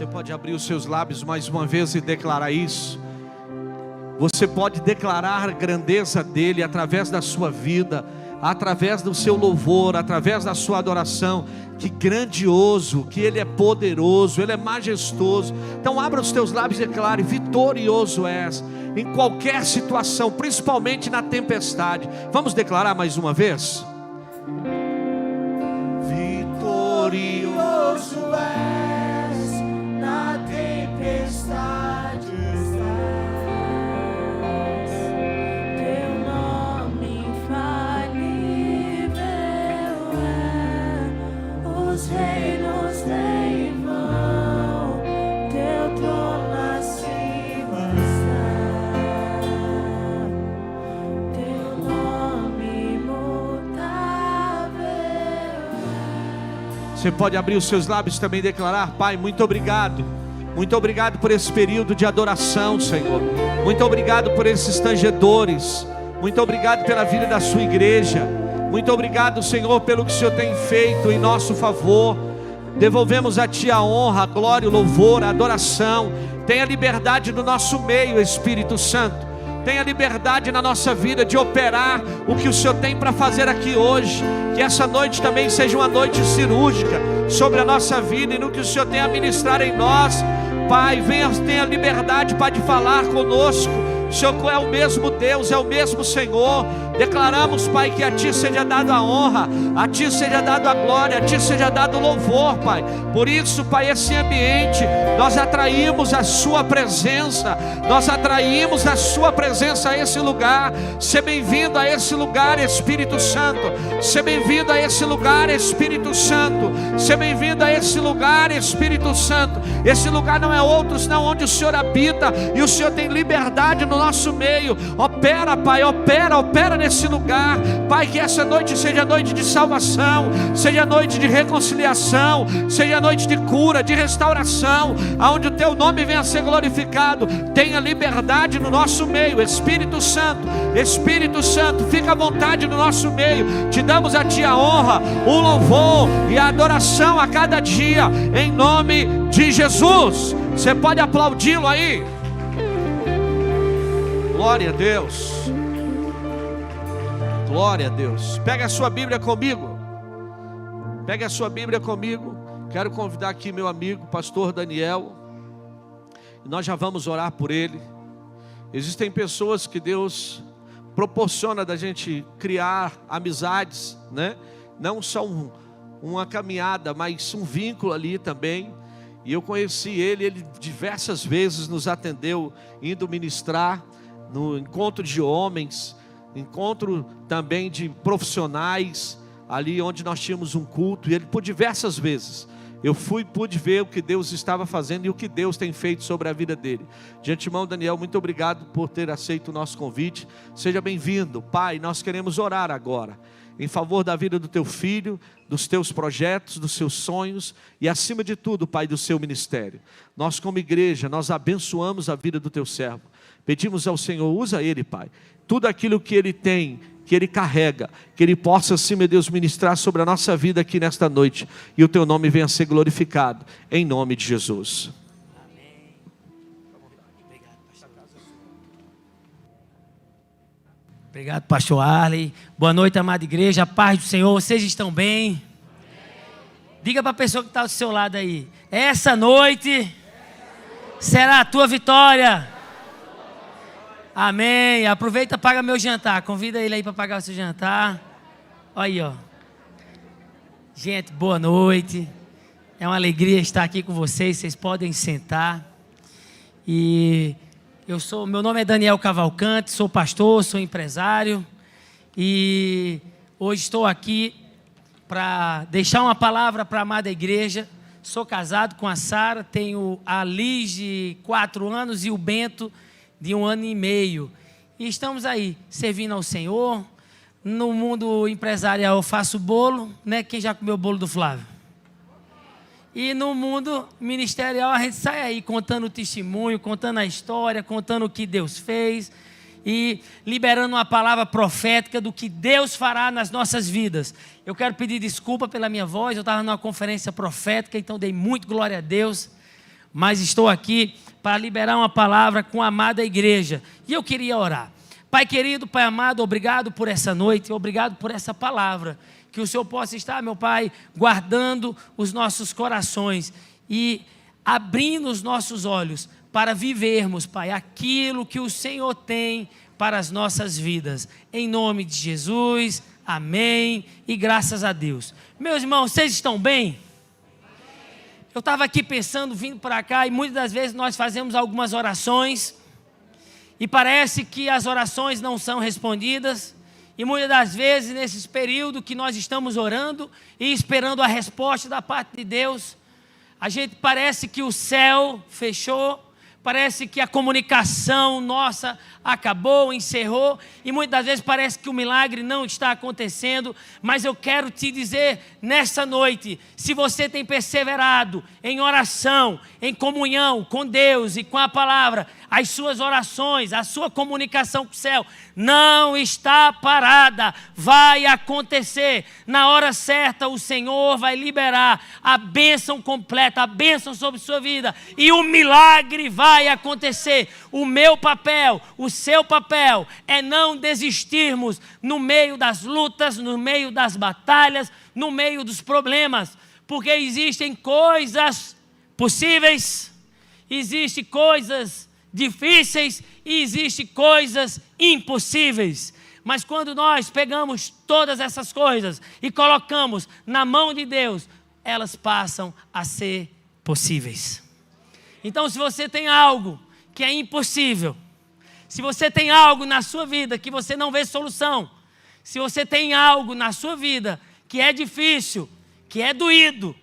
Você pode abrir os seus lábios mais uma vez e declarar isso. Você pode declarar a grandeza dele através da sua vida, através do seu louvor, através da sua adoração. Que grandioso, que ele é poderoso, ele é majestoso. Então abra os teus lábios e declare: vitorioso és em qualquer situação, principalmente na tempestade. Vamos declarar mais uma vez? Vitorioso és na tempestade. Teu nome infalível é, os reinos têm vão, teu trono acima está. Teu nome imutável é. Você pode abrir os seus lábios também e declarar: Pai, muito obrigado. Muito obrigado por esse período de adoração, Senhor. Muito obrigado por esses tangedores. Muito obrigado pela vida da sua igreja. Muito obrigado, Senhor, pelo que o Senhor tem feito em nosso favor. Devolvemos a Ti a honra, a glória, o louvor, a adoração. Tenha liberdade no nosso meio, Espírito Santo. Tenha liberdade na nossa vida de operar o que o Senhor tem para fazer aqui hoje. Que essa noite também seja uma noite cirúrgica sobre a nossa vida e no que o Senhor tem a ministrar em nós. Pai, tenha liberdade para de falar conosco. O Senhor é o mesmo Deus, é o mesmo Senhor. Declaramos, Pai, que a Ti seja dado a honra, a Ti seja dado a glória, a Ti seja dado o louvor, Pai. Por isso, Pai, esse ambiente, nós atraímos a Sua presença. Nós atraímos a Sua presença a esse lugar. Seja bem-vindo a esse lugar, Espírito Santo. Seja bem-vindo a esse lugar, Espírito Santo. Seja bem-vindo a esse lugar, Espírito Santo. Esse lugar não é outro, senão onde o Senhor habita. E o Senhor tem liberdade no nosso meio. Opera, Pai, opera nesse lugar. Pai, que essa noite seja noite de salvação, seja noite de reconciliação, seja noite de cura, de restauração, aonde o Teu nome venha a ser glorificado. Tenha liberdade no nosso meio, Espírito Santo. Espírito Santo, fica à vontade no nosso meio. Te damos a Ti a honra, o louvor e a adoração a cada dia, em nome de Jesus. Você pode aplaudi-lo aí? Glória a Deus. Glória a Deus. Pega a sua Bíblia comigo. Pega a sua Bíblia comigo. Quero convidar aqui meu amigo, pastor Daniel. E nós já vamos orar por ele. Existem pessoas que Deus proporciona da gente criar amizades, né? Não só uma caminhada, mas um vínculo ali também. E eu conheci ele diversas vezes nos atendeu, indo ministrar no encontro de homens, encontro também de profissionais, ali onde nós tínhamos um culto. E ele, por diversas vezes, eu pude ver o que Deus estava fazendo e o que Deus tem feito sobre a vida dele. De antemão, Daniel, muito obrigado por ter aceito o nosso convite. Seja bem-vindo. Pai, nós queremos orar agora em favor da vida do Teu filho, dos Teus projetos, dos Seus sonhos e, acima de tudo, Pai, do Seu ministério. Nós, como igreja, nós abençoamos a vida do Teu servo. Pedimos ao Senhor, usa ele, Pai. Tudo aquilo que ele tem, que ele carrega, que ele possa, sim, meu Deus, ministrar sobre a nossa vida aqui nesta noite. E o Teu nome venha a ser glorificado, em nome de Jesus. Amém. Obrigado, pastor Arley. Boa noite, amada igreja. A paz do Senhor. Vocês estão bem? Diga para a pessoa que está ao seu lado aí: essa noite será a tua vitória. Amém. Aproveita e paga meu jantar. Convida ele aí para pagar o seu jantar. Olha aí, ó. Gente, boa noite. É uma alegria estar aqui com vocês. Vocês podem sentar. E meu nome é Daniel Cavalcante, sou pastor, sou empresário. E hoje estou aqui para deixar uma palavra para a amada igreja. Sou casado com a Sara, tenho a Liz de 4 anos e o Bento de 1 ano e meio. E estamos aí, servindo ao Senhor. No mundo empresarial eu faço bolo, né? Quem já comeu o bolo do Flávio? E no mundo ministerial a gente sai aí contando o testemunho, contando a história, contando o que Deus fez e liberando uma palavra profética do que Deus fará nas nossas vidas. Eu quero pedir desculpa pela minha voz, eu estava numa conferência profética, então dei muito glória a Deus. mas estou aqui para liberar uma palavra com a amada igreja. E eu queria orar. Pai querido, Pai amado, obrigado por essa noite, obrigado por essa palavra. Que o Senhor possa estar, meu Pai, guardando os nossos corações e abrindo os nossos olhos para vivermos, Pai, aquilo que o Senhor tem para as nossas vidas. Em nome de Jesus, amém e graças a Deus. Meus irmãos, vocês estão bem? Eu estava aqui pensando, vindo para cá, e muitas das vezes nós fazemos algumas orações e parece que as orações não são respondidas. E muitas das vezes, nesses períodos que nós estamos orando e esperando a resposta da parte de Deus, a gente parece que o céu fechou, parece que a comunicação nossa acabou, encerrou, e muitas das vezes parece que o milagre não está acontecendo. Mas eu quero te dizer nessa noite, se você tem perseverado em oração, em comunhão com Deus e com a palavra, as suas orações, a sua comunicação com o céu não está parada, vai acontecer. Na hora certa o Senhor vai liberar a bênção completa, a bênção sobre sua vida, e o milagre vai acontecer. O meu papel, o seu papel é não desistirmos no meio das lutas, no meio das batalhas, no meio dos problemas, porque existem coisas possíveis, existem coisas difíceis e existem coisas impossíveis. Mas quando nós pegamos todas essas coisas e colocamos na mão de Deus, elas passam a ser possíveis. Então, se você tem algo que é impossível, se você tem algo na sua vida que você não vê solução, se você tem algo na sua vida que é difícil, que é doído,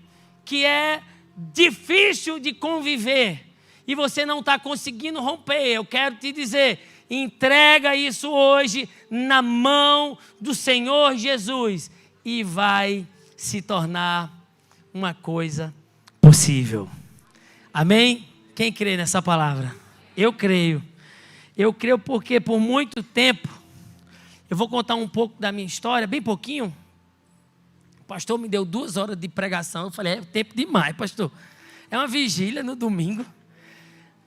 que é difícil de conviver, e você não está conseguindo romper, eu quero te dizer, entrega isso hoje na mão do Senhor Jesus e vai se tornar uma coisa possível. Amém? Quem crê nessa palavra? Eu creio. Eu creio porque por muito tempo, eu vou contar um pouco da minha história, bem pouquinho. O pastor me deu 2 horas de pregação, eu falei, é tempo demais, pastor. É uma vigília no domingo.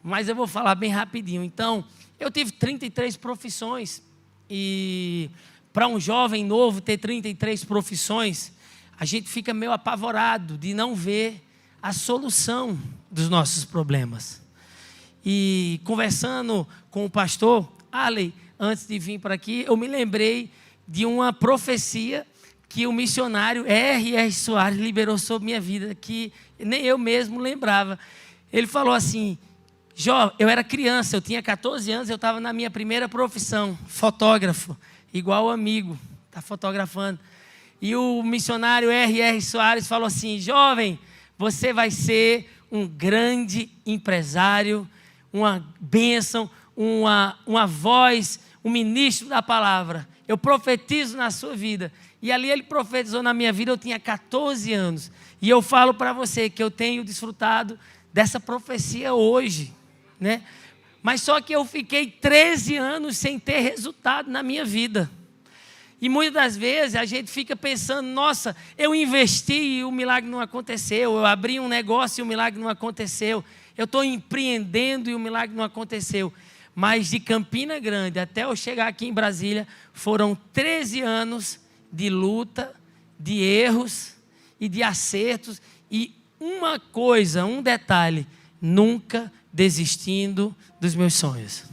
Mas eu vou falar bem rapidinho. Então, eu tive 33 profissões. E para um jovem novo ter 33 profissões, a gente fica meio apavorado de não ver a solução dos nossos problemas. E conversando com o pastor Alley, antes de vir para aqui, eu me lembrei de uma profecia que o missionário R.R. Soares liberou sobre minha vida, que nem eu mesmo lembrava. Ele falou assim: eu era criança, eu tinha 14 anos, eu estava na minha primeira profissão, fotógrafo, igual o amigo, está fotografando. E o missionário R.R. Soares falou assim: jovem, você vai ser um grande empresário, uma bênção, uma voz, um ministro da palavra. Eu profetizo na sua vida. E ali ele profetizou na minha vida, eu tinha 14 anos. E eu falo para você que eu tenho desfrutado dessa profecia hoje, né? Mas só que eu fiquei 13 anos sem ter resultado na minha vida. E muitas das vezes a gente fica pensando: nossa, eu investi e o milagre não aconteceu. Eu abri um negócio e o milagre não aconteceu. Eu estou empreendendo e o milagre não aconteceu. Mas de Campina Grande até eu chegar aqui em Brasília, foram 13 anos de luta, de erros e de acertos. E uma coisa, um detalhe: nunca desistindo dos meus sonhos.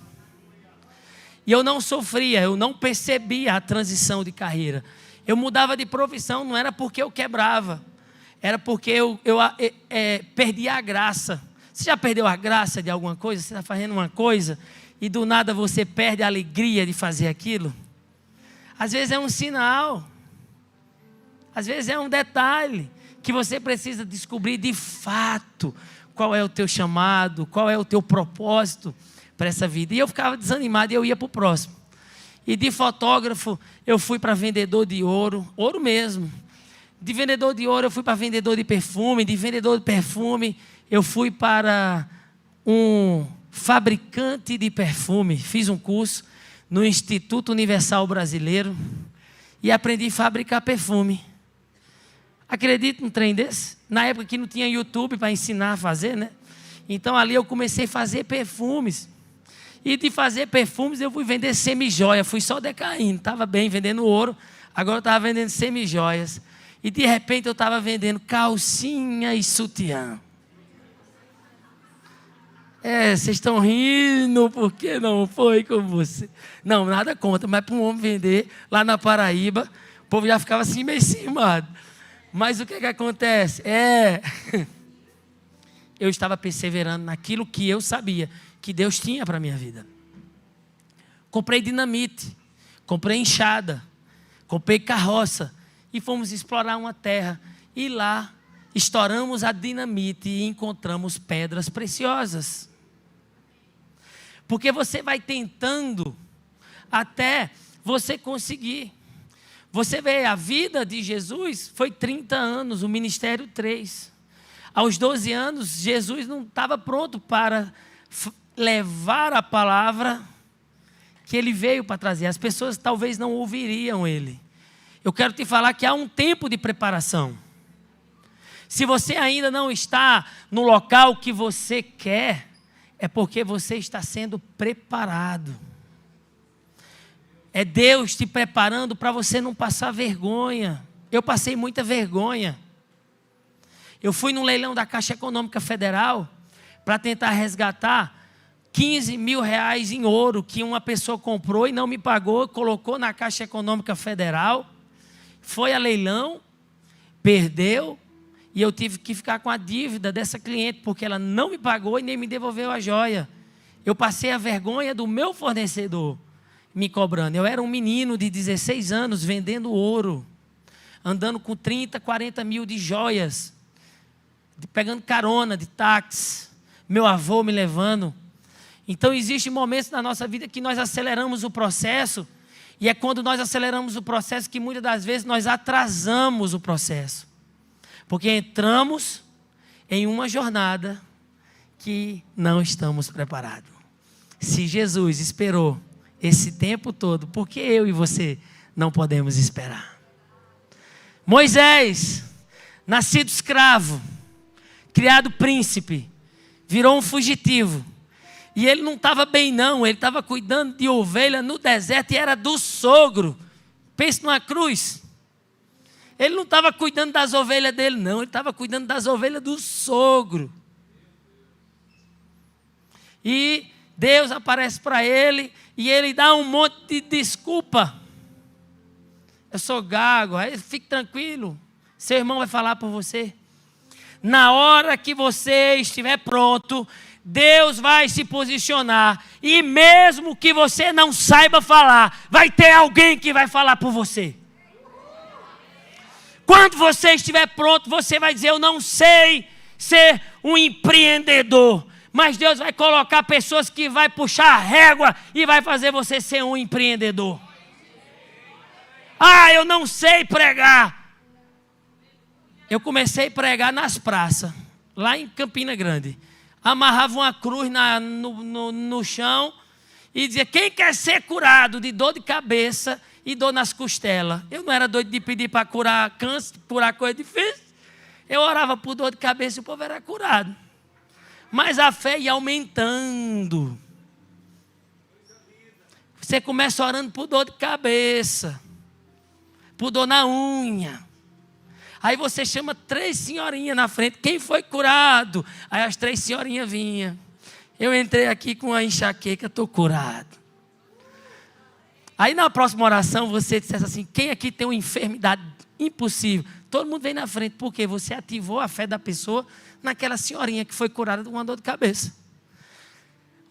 E eu não sofria, eu não percebia a transição de carreira. Eu mudava de profissão, não era porque eu quebrava, era porque eu perdia a graça. Você já perdeu a graça de alguma coisa? Você está fazendo uma coisa e do nada você perde a alegria de fazer aquilo? Às vezes é um sinal, às vezes é um detalhe que você precisa descobrir de fato qual é o teu chamado, qual é o teu propósito para essa vida. E eu ficava desanimado e eu ia para o próximo. E de fotógrafo eu fui para vendedor de ouro, ouro mesmo. De vendedor de ouro eu fui para vendedor de perfume, de vendedor de perfume eu fui para um fabricante de perfume. Fiz um curso no Instituto Universal Brasileiro e aprendi a fabricar perfume. Acredita num trem desse? Na época que não tinha YouTube para ensinar a fazer, né? Então ali eu comecei a fazer perfumes. E de fazer perfumes eu fui vender semijoia. Fui só decaindo. Estava bem vendendo ouro. Agora eu estava vendendo semijoias. E de repente eu estava vendendo calcinha e sutiã. Vocês estão rindo porque não foi com você. Não, nada contra. Mas para um homem vender lá na Paraíba, o povo já ficava assim meio cismado. Mas o que acontece? Eu estava perseverando naquilo que eu sabia que Deus tinha para a minha vida. Comprei dinamite, comprei enxada, comprei carroça e fomos explorar uma terra. E lá estouramos a dinamite e encontramos pedras preciosas. Porque você vai tentando até você conseguir. Você vê, a vida de Jesus foi 30 anos, o ministério 3. Aos 12 anos, Jesus não estava pronto para levar a palavra que ele veio para trazer. As pessoas talvez não ouviriam ele. Eu quero te falar que há um tempo de preparação. Se você ainda não está no local que você quer, é porque você está sendo preparado. É Deus te preparando para você não passar vergonha. Eu passei muita vergonha. Eu fui no leilão da Caixa Econômica Federal para tentar resgatar 15 mil reais em ouro que uma pessoa comprou e não me pagou, colocou na Caixa Econômica Federal, foi a leilão, perdeu e eu tive que ficar com a dívida dessa cliente porque ela não me pagou e nem me devolveu a joia. Eu passei a vergonha do meu fornecedor me cobrando. Eu era um menino de 16 anos vendendo ouro, andando com 30, 40 mil de joias, pegando carona de táxi, meu avô me levando. Então existem momentos na nossa vida que nós aceleramos o processo, e é quando nós aceleramos o processo que muitas das vezes nós atrasamos o processo, porque entramos em uma jornada que não estamos preparados. Se Jesus esperou esse tempo todo, por que eu e você não podemos esperar? Moisés, nascido escravo, criado príncipe, virou um fugitivo. E ele não estava bem não, ele estava cuidando de ovelha no deserto e era do sogro. Pense numa cruz. Ele não estava cuidando das ovelhas dele não, ele estava cuidando das ovelhas do sogro. E Deus aparece para ele e ele dá um monte de desculpa. Eu sou gago, aí fique tranquilo, seu irmão vai falar por você. Na hora que você estiver pronto, Deus vai se posicionar. E mesmo que você não saiba falar, vai ter alguém que vai falar por você. Quando você estiver pronto, você vai dizer: eu não sei ser um empreendedor. Mas Deus vai colocar pessoas que vai puxar a régua e vai fazer você ser um empreendedor. Eu não sei pregar. Eu comecei a pregar nas praças, lá em Campina Grande. Amarrava uma cruz no chão e dizia: quem quer ser curado de dor de cabeça e dor nas costelas? Eu não era doido de pedir para curar câncer, curar coisa difícil. Eu orava por dor de cabeça e o povo era curado. Mas a fé ia aumentando. Você começa orando por dor de cabeça, por dor na unha. Aí você chama 3 senhorinhas na frente. Quem foi curado? Aí as 3 senhorinhas vinham. Eu entrei aqui com a enxaqueca, estou curado. Aí na próxima oração você dissesse assim: quem aqui tem uma enfermidade impossível? Todo mundo vem na frente, porque você ativou a fé da pessoa naquela senhorinha que foi curada de uma dor de cabeça.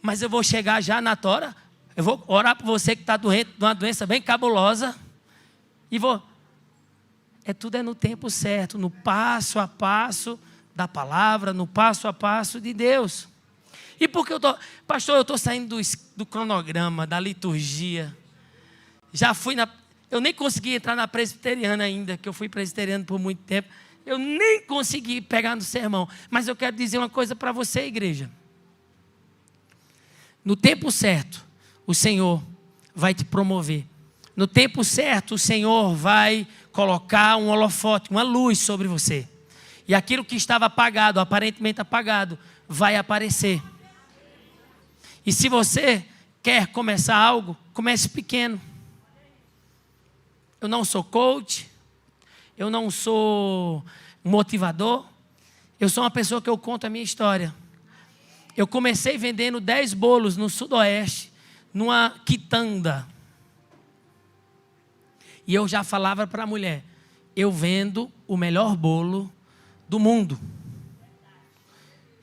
Mas eu vou chegar já na tora, eu vou orar por você que está doente de uma doença bem cabulosa, e vou... Tudo é no tempo certo, no passo a passo da palavra, no passo a passo de Deus. E porque pastor, eu estou saindo do cronograma, da liturgia. Já fui eu nem consegui entrar na presbiteriana ainda, que eu fui presbiteriano por muito tempo. Eu nem consegui pegar no sermão. Mas eu quero dizer uma coisa para você, igreja. No tempo certo, o Senhor vai te promover. No tempo certo, o Senhor vai colocar um holofote, uma luz sobre você. E aquilo que estava apagado, aparentemente apagado, vai aparecer. E se você quer começar algo, comece pequeno. Eu não sou coach, eu não sou motivador, eu sou uma pessoa que eu conto a minha história. Eu comecei vendendo 10 bolos no Sudoeste, numa quitanda. E eu já falava para a mulher, eu vendo o melhor bolo do mundo.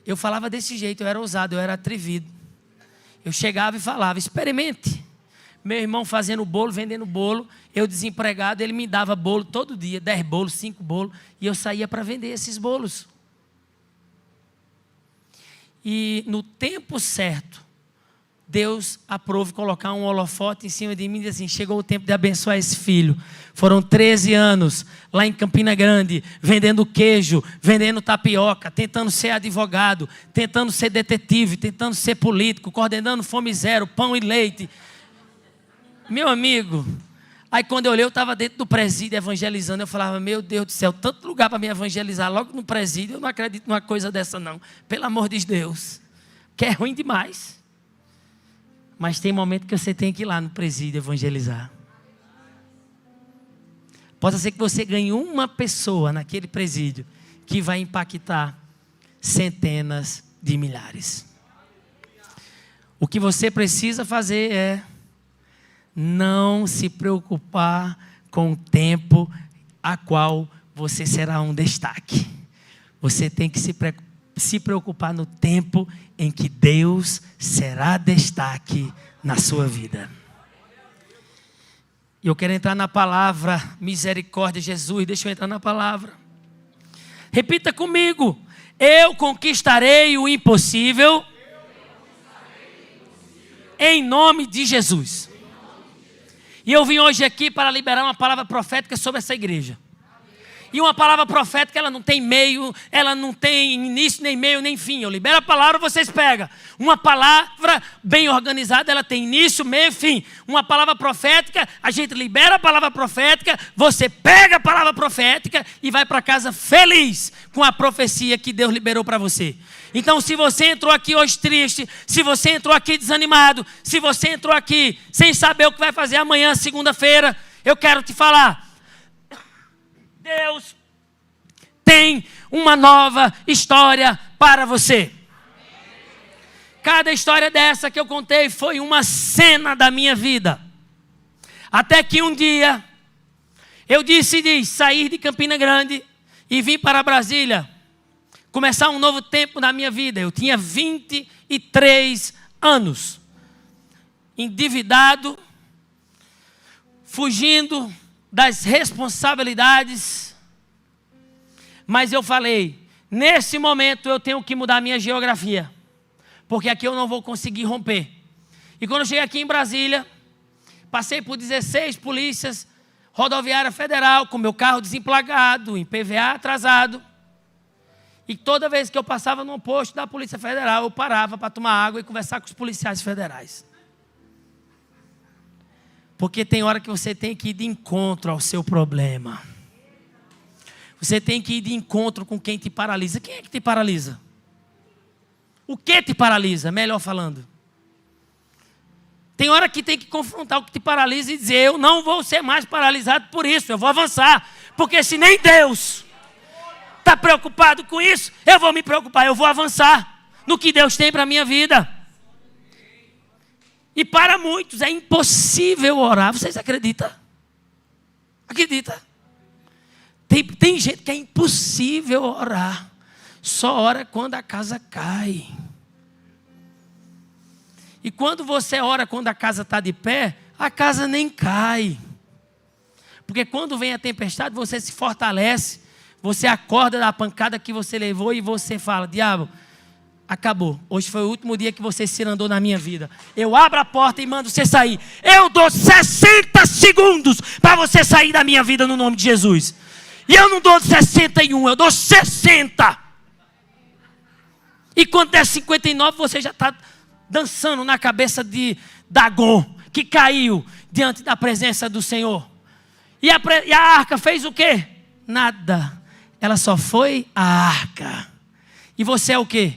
Eu falava desse jeito, eu era ousado, eu era atrevido. Eu chegava e falava, experimente. Meu irmão fazendo bolo, vendendo bolo, eu desempregado, ele me dava bolo todo dia, 10 bolos, 5 bolos, e eu saía para vender esses bolos. E no tempo certo, Deus aprove colocar um holofote em cima de mim e dizer assim, chegou o tempo de abençoar esse filho. Foram 13 anos lá em Campina Grande, vendendo queijo, vendendo tapioca, tentando ser advogado, tentando ser detetive, tentando ser político, coordenando Fome Zero, pão e leite. Meu amigo, aí quando eu olhei, eu estava dentro do presídio evangelizando, eu falava, meu Deus do céu, tanto lugar para me evangelizar logo no presídio, eu não acredito numa coisa dessa não, pelo amor de Deus, que é ruim demais. Mas tem momento que você tem que ir lá no presídio evangelizar. Pode ser que você ganhe uma pessoa naquele presídio que vai impactar centenas de milhares. O que você precisa fazer é não se preocupar com o tempo a qual você será um destaque. Você tem que se preocupar no tempo em que Deus será destaque na sua vida. Eu quero entrar na palavra, misericórdia, Jesus, deixa eu entrar na palavra. Repita comigo, eu conquistarei o impossível em nome de Jesus. E eu vim hoje aqui para liberar uma palavra profética sobre essa igreja. E uma palavra profética, ela não tem meio, ela não tem início, nem meio, nem fim. Eu libero a palavra, vocês pegam. Uma palavra bem organizada, ela tem início, meio e fim. Uma palavra profética, a gente libera a palavra profética, você pega a palavra profética e vai para casa feliz com a profecia que Deus liberou para você. Então, se você entrou aqui hoje triste, se você entrou aqui desanimado, se você entrou aqui sem saber o que vai fazer amanhã, segunda-feira, eu quero te falar. Deus tem uma nova história para você. Cada história dessa que eu contei foi uma cena da minha vida. Até que um dia eu decidi sair de Campina Grande e vir para Brasília. Começar um novo tempo na minha vida. Eu tinha 23 anos. Endividado, fugindo das responsabilidades, mas eu falei, nesse momento eu tenho que mudar minha geografia, porque aqui eu não vou conseguir romper. E quando eu cheguei aqui em Brasília, passei por 16 polícias, rodoviária federal, com meu carro desemplacado, em PVA atrasado, e toda vez que eu passava num posto da Polícia Federal, eu parava para tomar água e conversar com os policiais federais. Porque tem hora que você tem que ir de encontro ao seu problema. Você tem que ir de encontro com quem te paralisa. Quem é que te paralisa? O que te paralisa? Melhor falando. Tem hora que tem que confrontar o que te paralisa e dizer, eu não vou ser mais paralisado por isso, eu vou avançar. Porque se nem Deus está preocupado com isso, eu vou me preocupar, eu vou avançar no que Deus tem para a minha vida. E para muitos é impossível orar. Vocês acreditam? Acredita? Tem gente que é impossível orar. Só ora quando a casa cai. E quando você ora quando a casa está de pé, a casa nem cai. Porque quando vem a tempestade, você se fortalece. Você acorda da pancada que você levou e você fala, diabo, acabou. Hoje foi o último dia que você se andou na minha vida. Eu abro a porta e mando você sair. Eu dou 60 segundos para você sair da minha vida no nome de Jesus. E eu não dou 61, eu dou 60. E quando der 59, você já está dançando na cabeça de Dagon, que caiu diante da presença do Senhor. E a arca fez o quê? Nada. Ela só foi a arca. E você é o quê?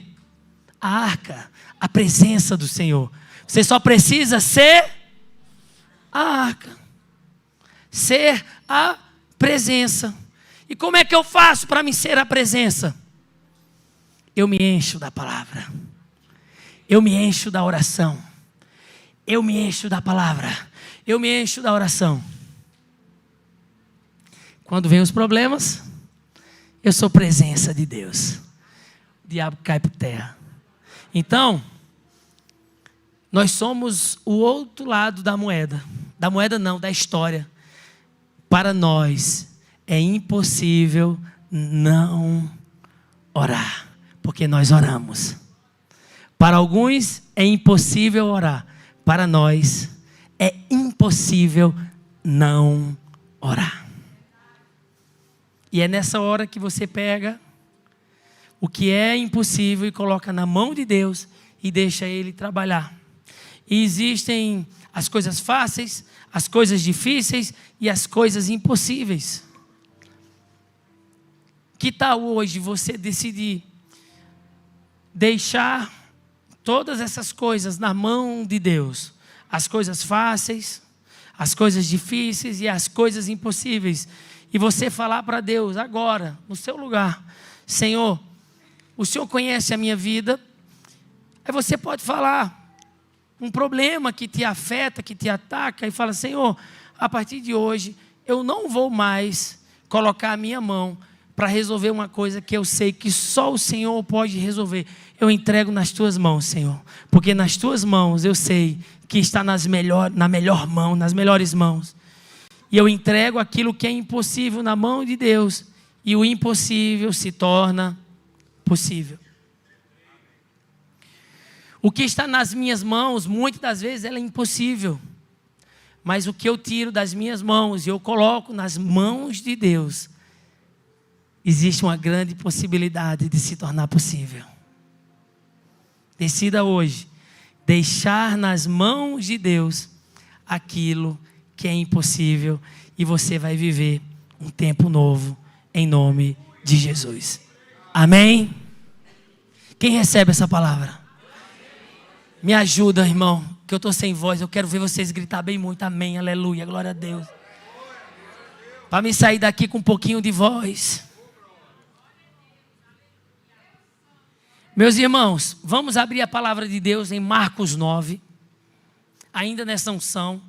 a arca, a presença do Senhor. Você só precisa ser a arca, ser a presença. E como é que eu faço para me ser a presença? Eu me encho da palavra, eu me encho da oração, eu me encho da palavra, eu me encho da oração. Quando vem os problemas, eu sou presença de Deus. O diabo cai por terra. Então, nós somos o outro lado da moeda. Da moeda não, da história. Para nós é impossível não orar, porque nós oramos. Para alguns é impossível orar. Para nós é impossível não orar. E é nessa hora que você pega o que é impossível e coloca na mão de Deus e deixa Ele trabalhar. E existem as coisas fáceis, as coisas difíceis e as coisas impossíveis. Que tal hoje você decidir deixar todas essas coisas na mão de Deus? As coisas fáceis, as coisas difíceis e as coisas impossíveis. E você falar para Deus agora, no seu lugar: Senhor, o Senhor conhece a minha vida. Aí você pode falar um problema que te afeta, que te ataca, e fala: Senhor, a partir de hoje eu não vou mais colocar a minha mão para resolver uma coisa que eu sei que só o Senhor pode resolver. Eu entrego nas tuas mãos, Senhor, porque nas tuas mãos eu sei que está na melhor mão, nas melhores mãos. E eu entrego aquilo que é impossível na mão de Deus, e o impossível se torna possível. O que está nas minhas mãos, muitas das vezes, ela é impossível. Mas o que eu tiro das minhas mãos e eu coloco nas mãos de Deus, existe uma grande possibilidade de se tornar possível. Decida hoje deixar nas mãos de Deus aquilo que é impossível, e você vai viver um tempo novo em nome de Jesus. Amém? Quem recebe essa palavra? Me ajuda, irmão, que eu estou sem voz. Eu quero ver vocês gritar bem muito. Amém, aleluia, glória a Deus. Para me sair daqui com um pouquinho de voz. Meus irmãos, vamos abrir a palavra de Deus em Marcos 9. Ainda nessa unção.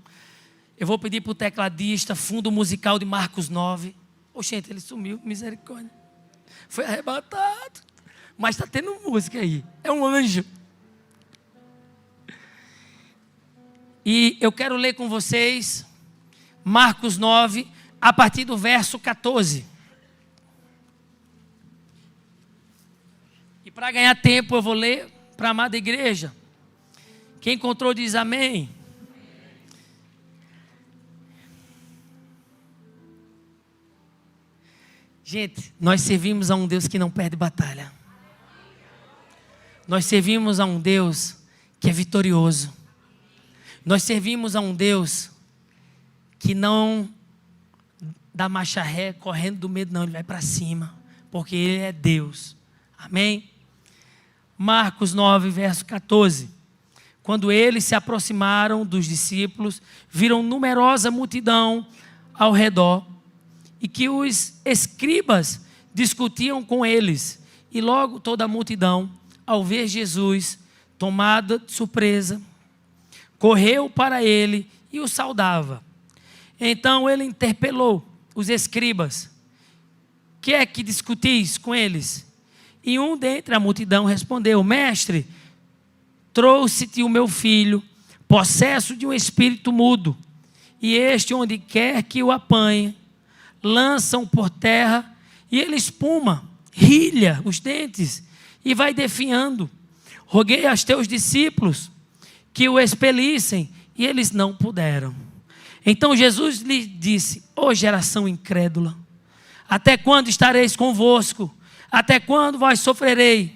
Eu vou pedir para o tecladista, fundo musical de Marcos 9. Gente, ele sumiu, misericórdia. Foi arrebatado. Mas está tendo música aí. É um anjo. E eu quero ler com vocês Marcos 9, a partir do verso 14. E para ganhar tempo eu vou ler para a amada igreja. Quem encontrou diz amém. Gente, nós servimos a um Deus que não perde batalha. Nós servimos a um Deus que é vitorioso. Nós servimos a um Deus que não dá marcha ré, correndo do medo, não. Ele vai para cima, porque Ele é Deus. Amém? Marcos 9, verso 14. Quando eles se aproximaram dos discípulos, viram numerosa multidão ao redor, e que os escribas discutiam com eles. E logo toda a multidão, ao ver Jesus, tomada de surpresa, correu para ele e o saudava. Então ele interpelou os escribas: que é que discutis com eles? E um dentre a multidão respondeu: Mestre, trouxe-te o meu filho, possesso de um espírito mudo, e este, onde quer que o apanhe, lançam por terra, e ele espuma, rilha os dentes e vai definhando. Roguei aos teus discípulos que o expelissem, e eles não puderam. Então Jesus lhe disse: ó geração incrédula, até quando estareis convosco? Até quando vós sofrerei?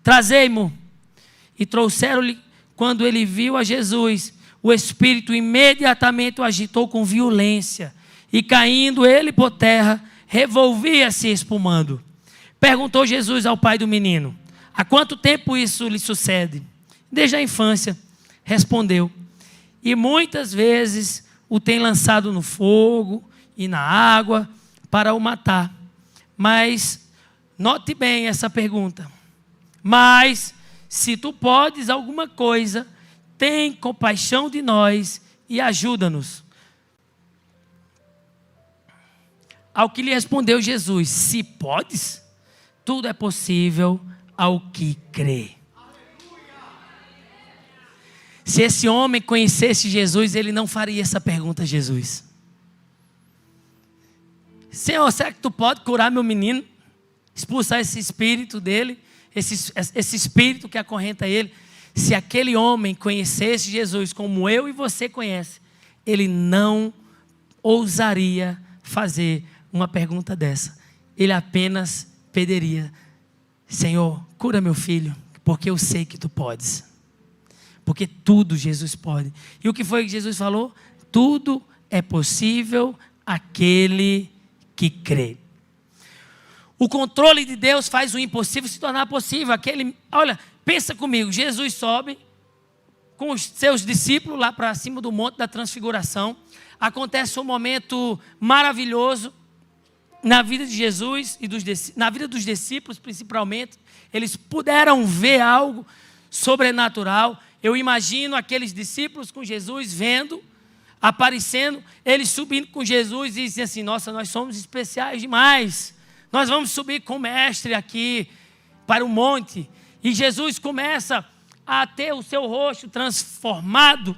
Trazei-mo. E trouxeram-lhe. Quando ele viu a Jesus, o espírito imediatamente o agitou com violência, e caindo ele por terra, revolvia-se espumando. Perguntou Jesus ao pai do menino: Há quanto tempo isso lhe sucede? Desde a infância, respondeu. E muitas vezes o tem lançado no fogo e na água para o matar. Mas, note bem essa pergunta. Mas, se tu podes alguma coisa, tem compaixão de nós e ajuda-nos. Ao que lhe respondeu Jesus: se podes, tudo é possível ao que crê. Se esse homem conhecesse Jesus, ele não faria essa pergunta a Jesus. Senhor, será que tu pode curar meu menino? Expulsar esse espírito dele, esse espírito que acorrenta ele. Se aquele homem conhecesse Jesus como eu e você conhece, ele não ousaria fazer uma pergunta dessa. Ele apenas pediria: Senhor, cura meu filho, porque eu sei que tu podes. Porque tudo Jesus pode. E o que foi que Jesus falou? Tudo é possível àquele que crê. O controle de Deus faz o impossível se tornar possível. Olha, pensa comigo, Jesus sobe com os seus discípulos lá para cima do Monte da Transfiguração. Acontece um momento maravilhoso na vida de Jesus e na vida dos discípulos principalmente. Eles puderam ver algo sobrenatural. Eu imagino aqueles discípulos com Jesus vendo, aparecendo, eles subindo com Jesus e dizendo assim: nossa, nós somos especiais demais. Nós vamos subir com o mestre aqui para o monte. E Jesus começa a ter o seu rosto transformado.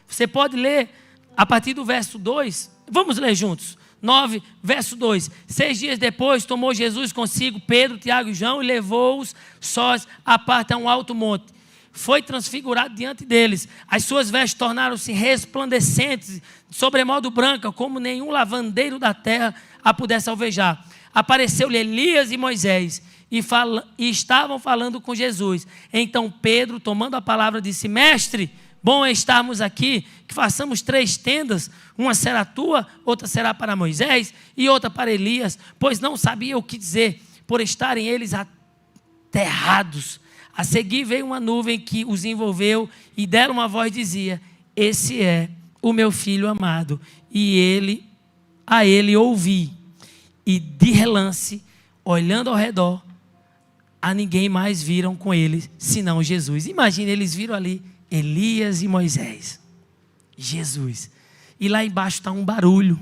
Você pode ler a partir do verso 2. Vamos ler juntos. 9, verso 2. 6 dias depois, tomou Jesus consigo Pedro, Tiago e João e levou-os sós à parte a um alto monte. Foi transfigurado diante deles. As suas vestes tornaram-se resplandecentes, de sobremodo branca, como nenhum lavandeiro da terra a pudesse alvejar. Apareceu-lhe Elias e Moisés e estavam falando com Jesus. Então Pedro, tomando a palavra, disse: mestre, bom é estarmos aqui, que façamos 3 tendas, uma será tua, outra será para Moisés e outra para Elias, pois não sabia o que dizer, por estarem eles aterrados. A seguir veio uma nuvem que os envolveu e deram uma voz, dizia: esse é o meu filho amado, e a ele ouvi. E de relance, olhando ao redor, a ninguém mais viram com ele, senão Jesus. Imagina, eles viram ali Elias e Moisés, Jesus, e lá embaixo está um barulho.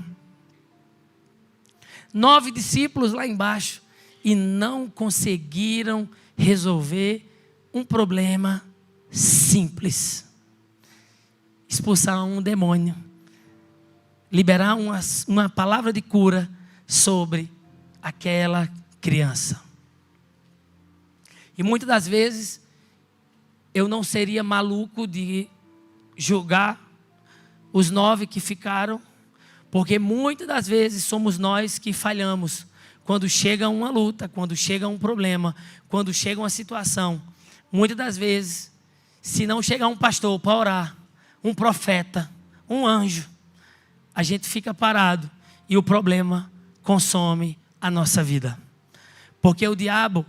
9 discípulos lá embaixo, e não conseguiram resolver um problema simples: expulsar um demônio, liberar uma palavra de cura sobre aquela criança. E muitas das vezes eu não seria maluco de julgar os 9 que ficaram, porque muitas das vezes somos nós que falhamos quando chega uma luta, quando chega um problema, quando chega uma situação. Muitas das vezes, se não chegar um pastor para orar, um profeta, um anjo, a gente fica parado e o problema consome a nossa vida. Porque o diabo,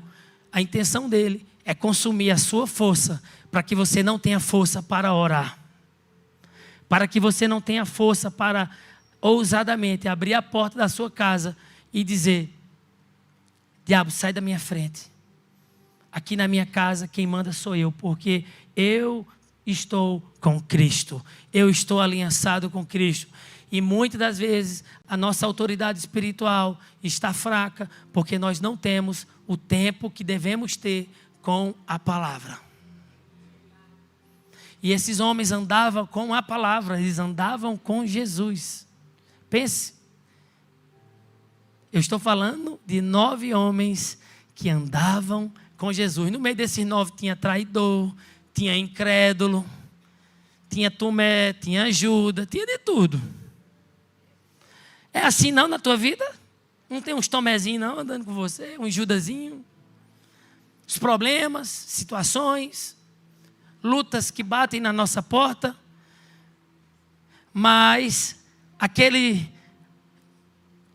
a intenção dele é consumir a sua força, para que você não tenha força para orar, para que você não tenha força para ousadamente abrir a porta da sua casa e dizer: diabo, sai da minha frente. Aqui na minha casa quem manda sou eu, porque eu estou com Cristo, eu estou aliançado com Cristo. E muitas das vezes a nossa autoridade espiritual está fraca, porque nós não temos o tempo que devemos ter com a palavra. E esses homens andavam com a palavra, eles andavam com Jesus. Pense, eu estou falando de 9 homens que andavam com Jesus. No meio desses 9 tinha traidor, tinha incrédulo, tinha Tomé, tinha Judas, tinha de tudo. É assim não na tua vida? Não tem uns Tomézinhos não andando com você, um Judazinho? Os problemas, situações, lutas que batem na nossa porta. Mas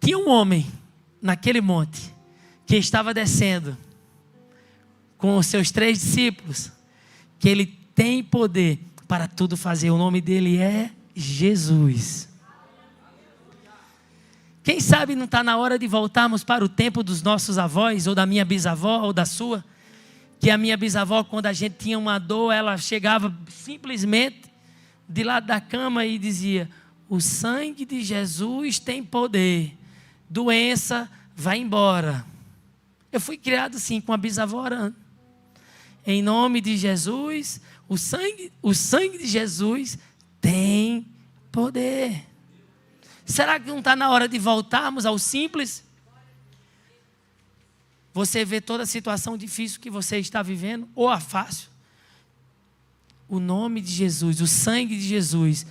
tinha um homem naquele monte que estava descendo com os seus 3 discípulos, que Ele tem poder para tudo fazer. O nome dele é Jesus. Quem sabe não está na hora de voltarmos para o tempo dos nossos avós, ou da minha bisavó, ou da sua? Que a minha bisavó, quando a gente tinha uma dor, ela chegava simplesmente de lado da cama e dizia: o sangue de Jesus tem poder, doença vai embora. Eu fui criado assim, com a bisavó orando. Em nome de Jesus, o sangue de Jesus tem poder. Será que não está na hora de voltarmos ao simples? Você vê toda a situação difícil que você está vivendo, ou a fácil. O nome de Jesus, o sangue de Jesus,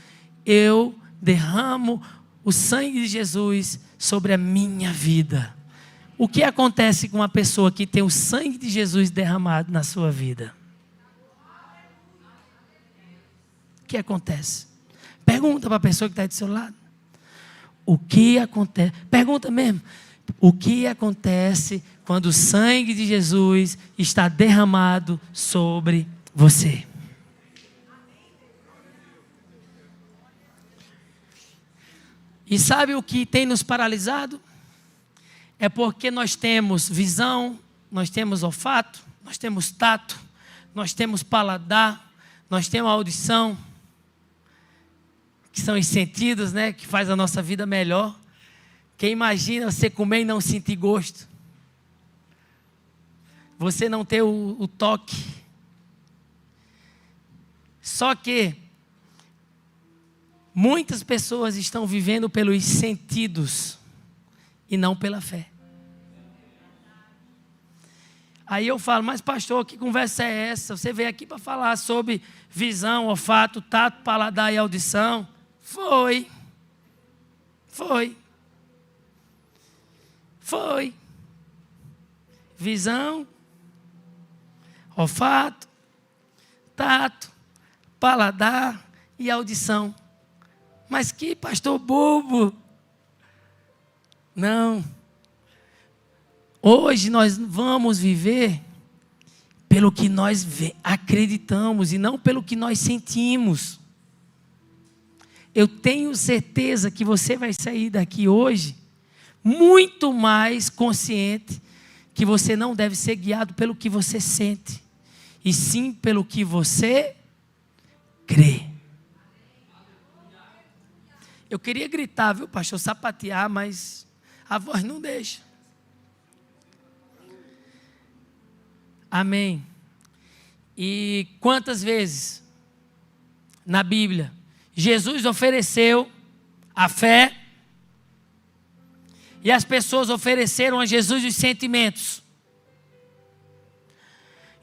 eu derramo o sangue de Jesus sobre a minha vida. O que acontece com uma pessoa que tem o sangue de Jesus derramado na sua vida? O que acontece? Pergunta para a pessoa que está do seu lado. O que acontece? Pergunta mesmo. O que acontece quando o sangue de Jesus está derramado sobre você? E sabe o que tem nos paralisado? É porque nós temos visão, nós temos olfato, nós temos tato, nós temos paladar, nós temos audição, que são os sentidos, né, que faz a nossa vida melhor. Quem imagina você comer e não sentir gosto? Você não ter o toque. Só que muitas pessoas estão vivendo pelos sentidos e não pela fé. Aí eu falo: mas pastor, que conversa é essa? Você veio aqui para falar sobre visão, olfato, tato, paladar e audição. Foi. Visão, olfato, tato, paladar e audição. Mas que pastor bobo. Não. Hoje nós vamos viver pelo que nós acreditamos e não pelo que nós sentimos. Eu tenho certeza que você vai sair daqui hoje muito mais consciente que você não deve ser guiado pelo que você sente, e sim pelo que você crê. Eu queria gritar, viu, pastor, sapatear, mas a voz não deixa. Amém. E quantas vezes na Bíblia Jesus ofereceu a fé e as pessoas ofereceram a Jesus os sentimentos?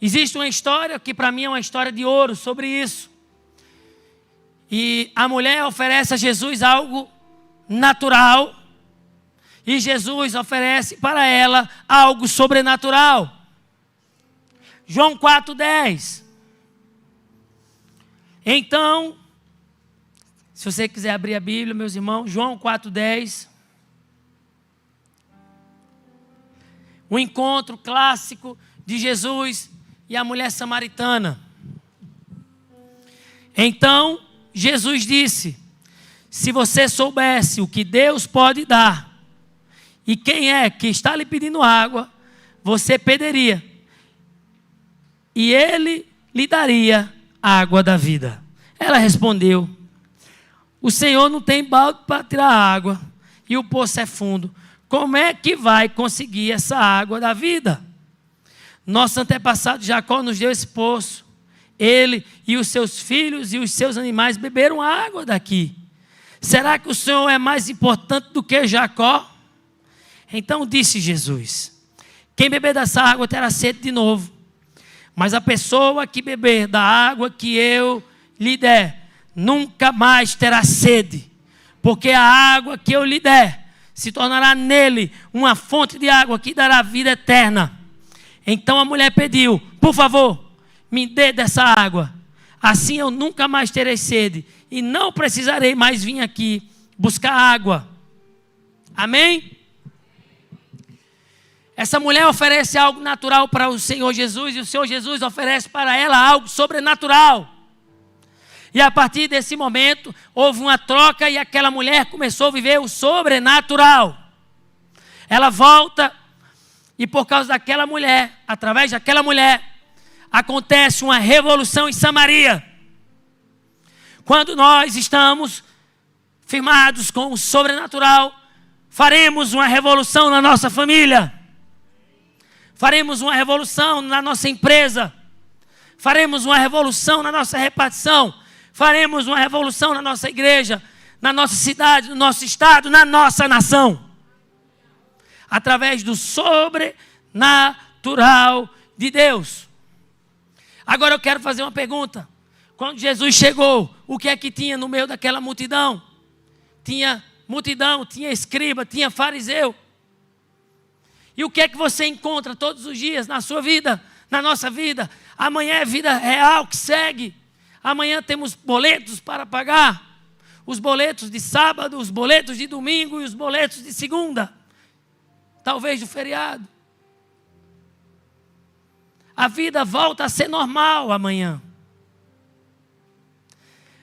Existe uma história que para mim é uma história de ouro sobre isso. E a mulher oferece a Jesus algo natural e Jesus oferece para ela algo sobrenatural. João 4:10. Então, se você quiser abrir a Bíblia, meus irmãos, João 4:10. O encontro clássico de Jesus e a mulher samaritana. Então, Jesus disse: se você soubesse o que Deus pode dar, e quem é que está lhe pedindo água, você pediria, e Ele lhe daria a água da vida. Ela respondeu: o Senhor não tem balde para tirar água, e o poço é fundo. Como é que vai conseguir essa água da vida? Nosso antepassado Jacó nos deu esse poço. Ele e os seus filhos e os seus animais beberam água daqui. Será que o Senhor é mais importante do que Jacó? Então disse Jesus: quem beber dessa água terá sede de novo. Mas a pessoa que beber da água que eu lhe der, nunca mais terá sede. Porque a água que eu lhe der se tornará nele uma fonte de água que dará vida eterna. Então a mulher pediu: por favor, me dê dessa água. Assim eu nunca mais terei sede e não precisarei mais vir aqui buscar água. Amém? Essa mulher oferece algo natural para o Senhor Jesus e o Senhor Jesus oferece para ela algo sobrenatural. E a partir desse momento, houve uma troca e aquela mulher começou a viver o sobrenatural. Ela volta e por causa daquela mulher, através daquela mulher, acontece uma revolução em Samaria. Quando nós estamos firmados com o sobrenatural, faremos uma revolução na nossa família. Faremos uma revolução na nossa empresa. Faremos uma revolução na nossa repartição. Faremos uma revolução na nossa igreja, na nossa cidade, no nosso estado, na nossa nação. Através do sobrenatural de Deus. Agora eu quero fazer uma pergunta. Quando Jesus chegou, o que é que tinha no meio daquela multidão? Tinha multidão, tinha escriba, tinha fariseu. E o que é que você encontra todos os dias na sua vida, na nossa vida? Amanhã é vida real que segue. Amanhã temos boletos para pagar. Os boletos de sábado, os boletos de domingo e os boletos de segunda. Talvez do feriado. A vida volta a ser normal amanhã.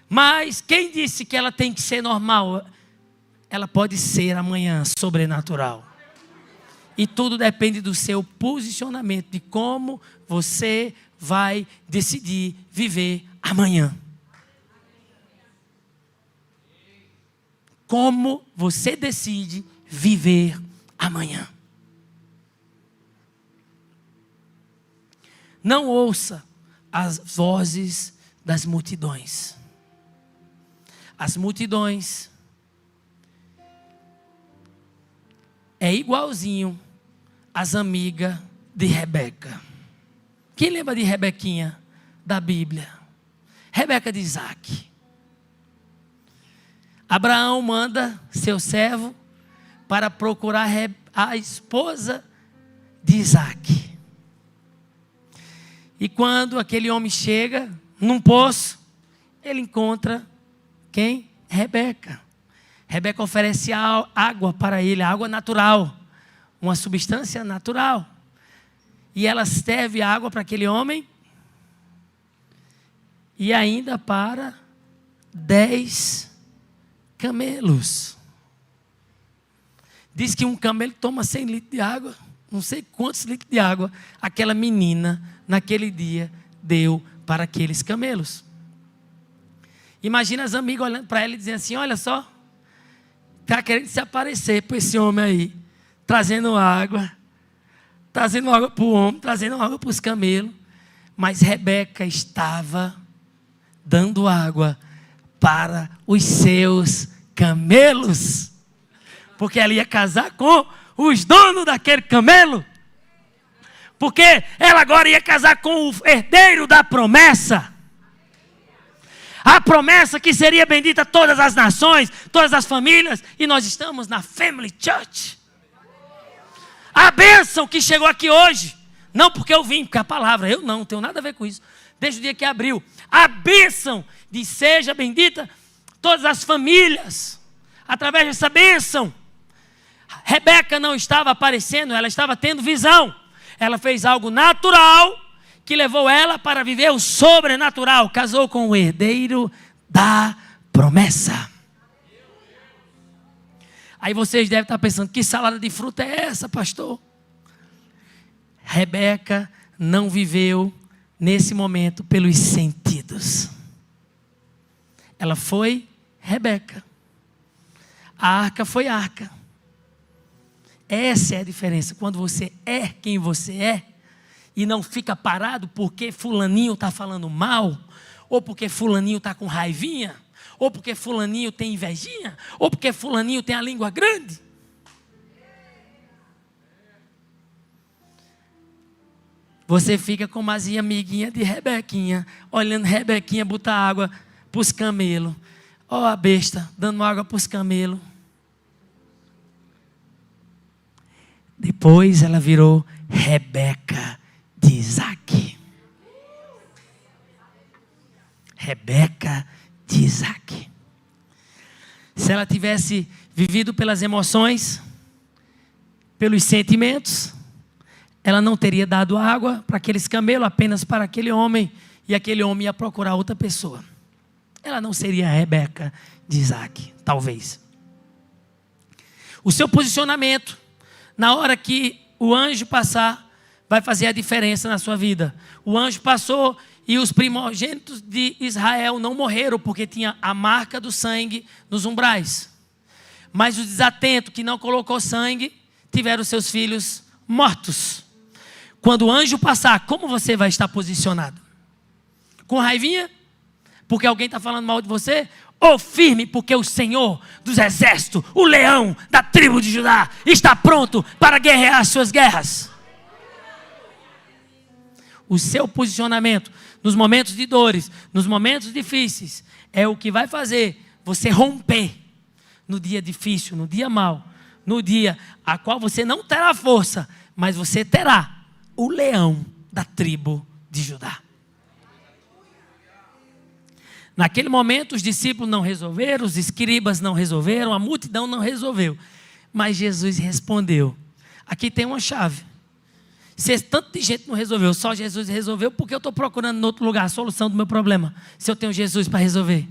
Mas quem disse que ela tem que ser normal? Ela pode ser amanhã sobrenatural. E tudo depende do seu posicionamento, de como você vai decidir viver amanhã. Como você decide viver amanhã. Não ouça as vozes das multidões. As multidões é igualzinho às amigas de Rebeca. Quem lembra de Rebequinha da Bíblia? Rebeca de Isaac. Abraão manda seu servo para procurar a esposa de Isaac. E quando aquele homem chega num poço, ele encontra quem? Rebeca. Rebeca oferece água para ele, água natural, uma substância natural. E ela serve água para aquele homem e ainda para 10 camelos. Diz que um camelo toma 100 litros de água, não sei quantos litros de água aquela menina naquele dia deu para aqueles camelos. Imagina as amigas olhando para ela e dizendo assim: olha só, está querendo se aparecer para esse homem aí, trazendo água para o homem, trazendo água para os camelos. Mas Rebeca estava dando água para os seus camelos, porque ela ia casar com os donos daquele camelo, porque ela agora ia casar com o herdeiro da promessa. A promessa que seria bendita todas as nações, todas as famílias. E nós estamos na Family Church. A bênção que chegou aqui hoje. Não porque eu vim, porque a palavra. Eu não tenho nada a ver com isso. Desde o dia que abriu. A bênção de seja bendita todas as famílias. Através dessa bênção. Rebeca não estava aparecendo, ela estava tendo visão. Ela fez algo natural que levou ela para viver o sobrenatural. Casou com o herdeiro da promessa. Aí vocês devem estar pensando: que salada de fruta é essa, pastor? Rebeca não viveu nesse momento pelos sentidos. Ela foi Rebeca. A arca foi arca. Essa é a diferença. Quando você é quem você é, e não fica parado porque fulaninho está falando mal, ou porque fulaninho está com raivinha, ou porque fulaninho tem invejinha, ou porque fulaninho tem a língua grande. Você fica como as amiguinhas de Rebequinha, olhando Rebequinha botar água para os camelos. Ó a besta, dando água para os camelos. Depois ela virou Rebeca de Isaac. Rebeca de Isaac. Se ela tivesse vivido pelas emoções, pelos sentimentos, ela não teria dado água para aqueles camelos, apenas para aquele homem, e aquele homem ia procurar outra pessoa. Ela não seria a Rebeca de Isaac, talvez. O seu posicionamento, na hora que o anjo passar, vai fazer a diferença na sua vida. O anjo passou e os primogênitos de Israel não morreram, porque tinha a marca do sangue nos umbrais. Mas os desatentos que não colocou sangue, tiveram seus filhos mortos. Quando o anjo passar, como você vai estar posicionado? Com raivinha? Porque alguém está falando mal de você? Ou firme, porque o Senhor dos exércitos, o leão da tribo de Judá, está pronto para guerrear as suas guerras? O seu posicionamento nos momentos de dores, nos momentos difíceis, é o que vai fazer você romper no dia difícil, no dia mau, no dia a qual você não terá força, mas você terá o leão da tribo de Judá. Naquele momento os discípulos não resolveram, os escribas não resolveram, a multidão não resolveu. Mas Jesus respondeu. Aqui tem uma chave. Se tanto de gente não resolveu, só Jesus resolveu, porque eu estou procurando em outro lugar a solução do meu problema, se eu tenho Jesus para resolver.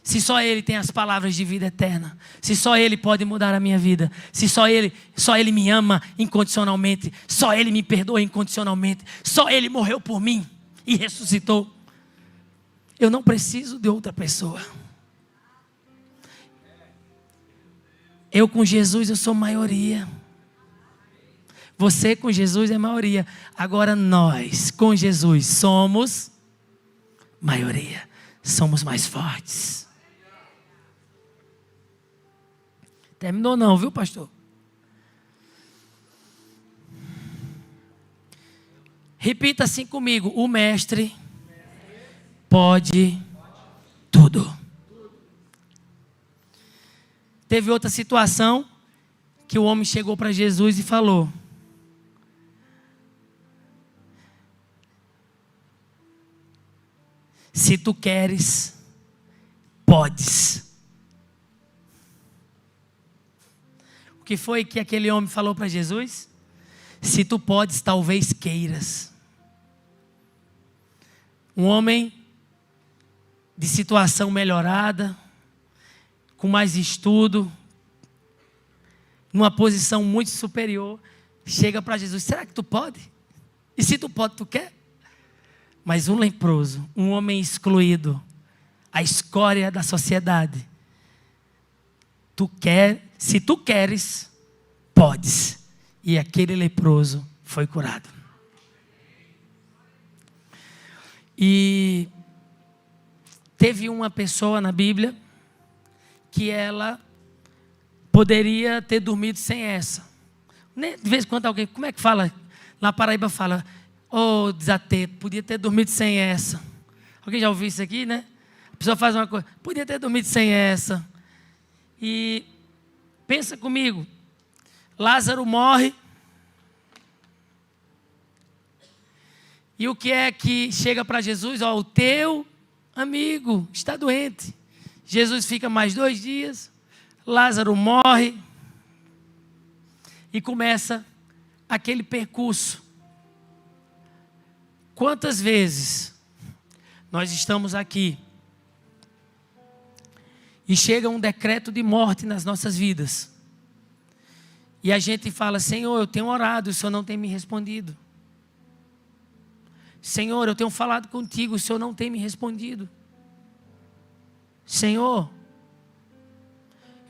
Se só Ele tem as palavras de vida eterna, se só Ele pode mudar a minha vida, se só Ele me ama incondicionalmente, só Ele me perdoa incondicionalmente, só Ele morreu por mim e ressuscitou. Eu não preciso de outra pessoa. Eu com Jesus eu sou maioria. Você com Jesus é maioria. Agora nós com Jesus somos maioria. Somos mais fortes. Terminou não, viu, pastor? Repita assim comigo. O mestre pode tudo. Teve outra situação que o homem chegou para Jesus e falou: se tu queres, podes. O que foi que aquele homem falou para Jesus? Se tu podes, talvez queiras. Um homem de situação melhorada, com mais estudo, numa posição muito superior, chega para Jesus: será que tu pode? E se tu pode, tu quer? Mas um leproso, um homem excluído, a escória da sociedade, se tu queres, podes. E aquele leproso foi curado. E teve uma pessoa na Bíblia que ela poderia ter dormido sem essa. De vez em quando alguém, como é que fala? Na Paraíba fala: ô desatento, podia ter dormido sem essa. Alguém já ouviu isso aqui, né? A pessoa faz uma coisa, podia ter dormido sem essa. E pensa comigo, Lázaro morre. E o que é que chega para Jesus? Ó, o teu amigo está doente. Jesus fica mais 2 dias. Lázaro morre. E começa aquele percurso. Quantas vezes nós estamos aqui e chega um decreto de morte nas nossas vidas. E a gente fala: Senhor, eu tenho orado, o Senhor não tem me respondido. Senhor, eu tenho falado contigo, o Senhor não tem me respondido. Senhor,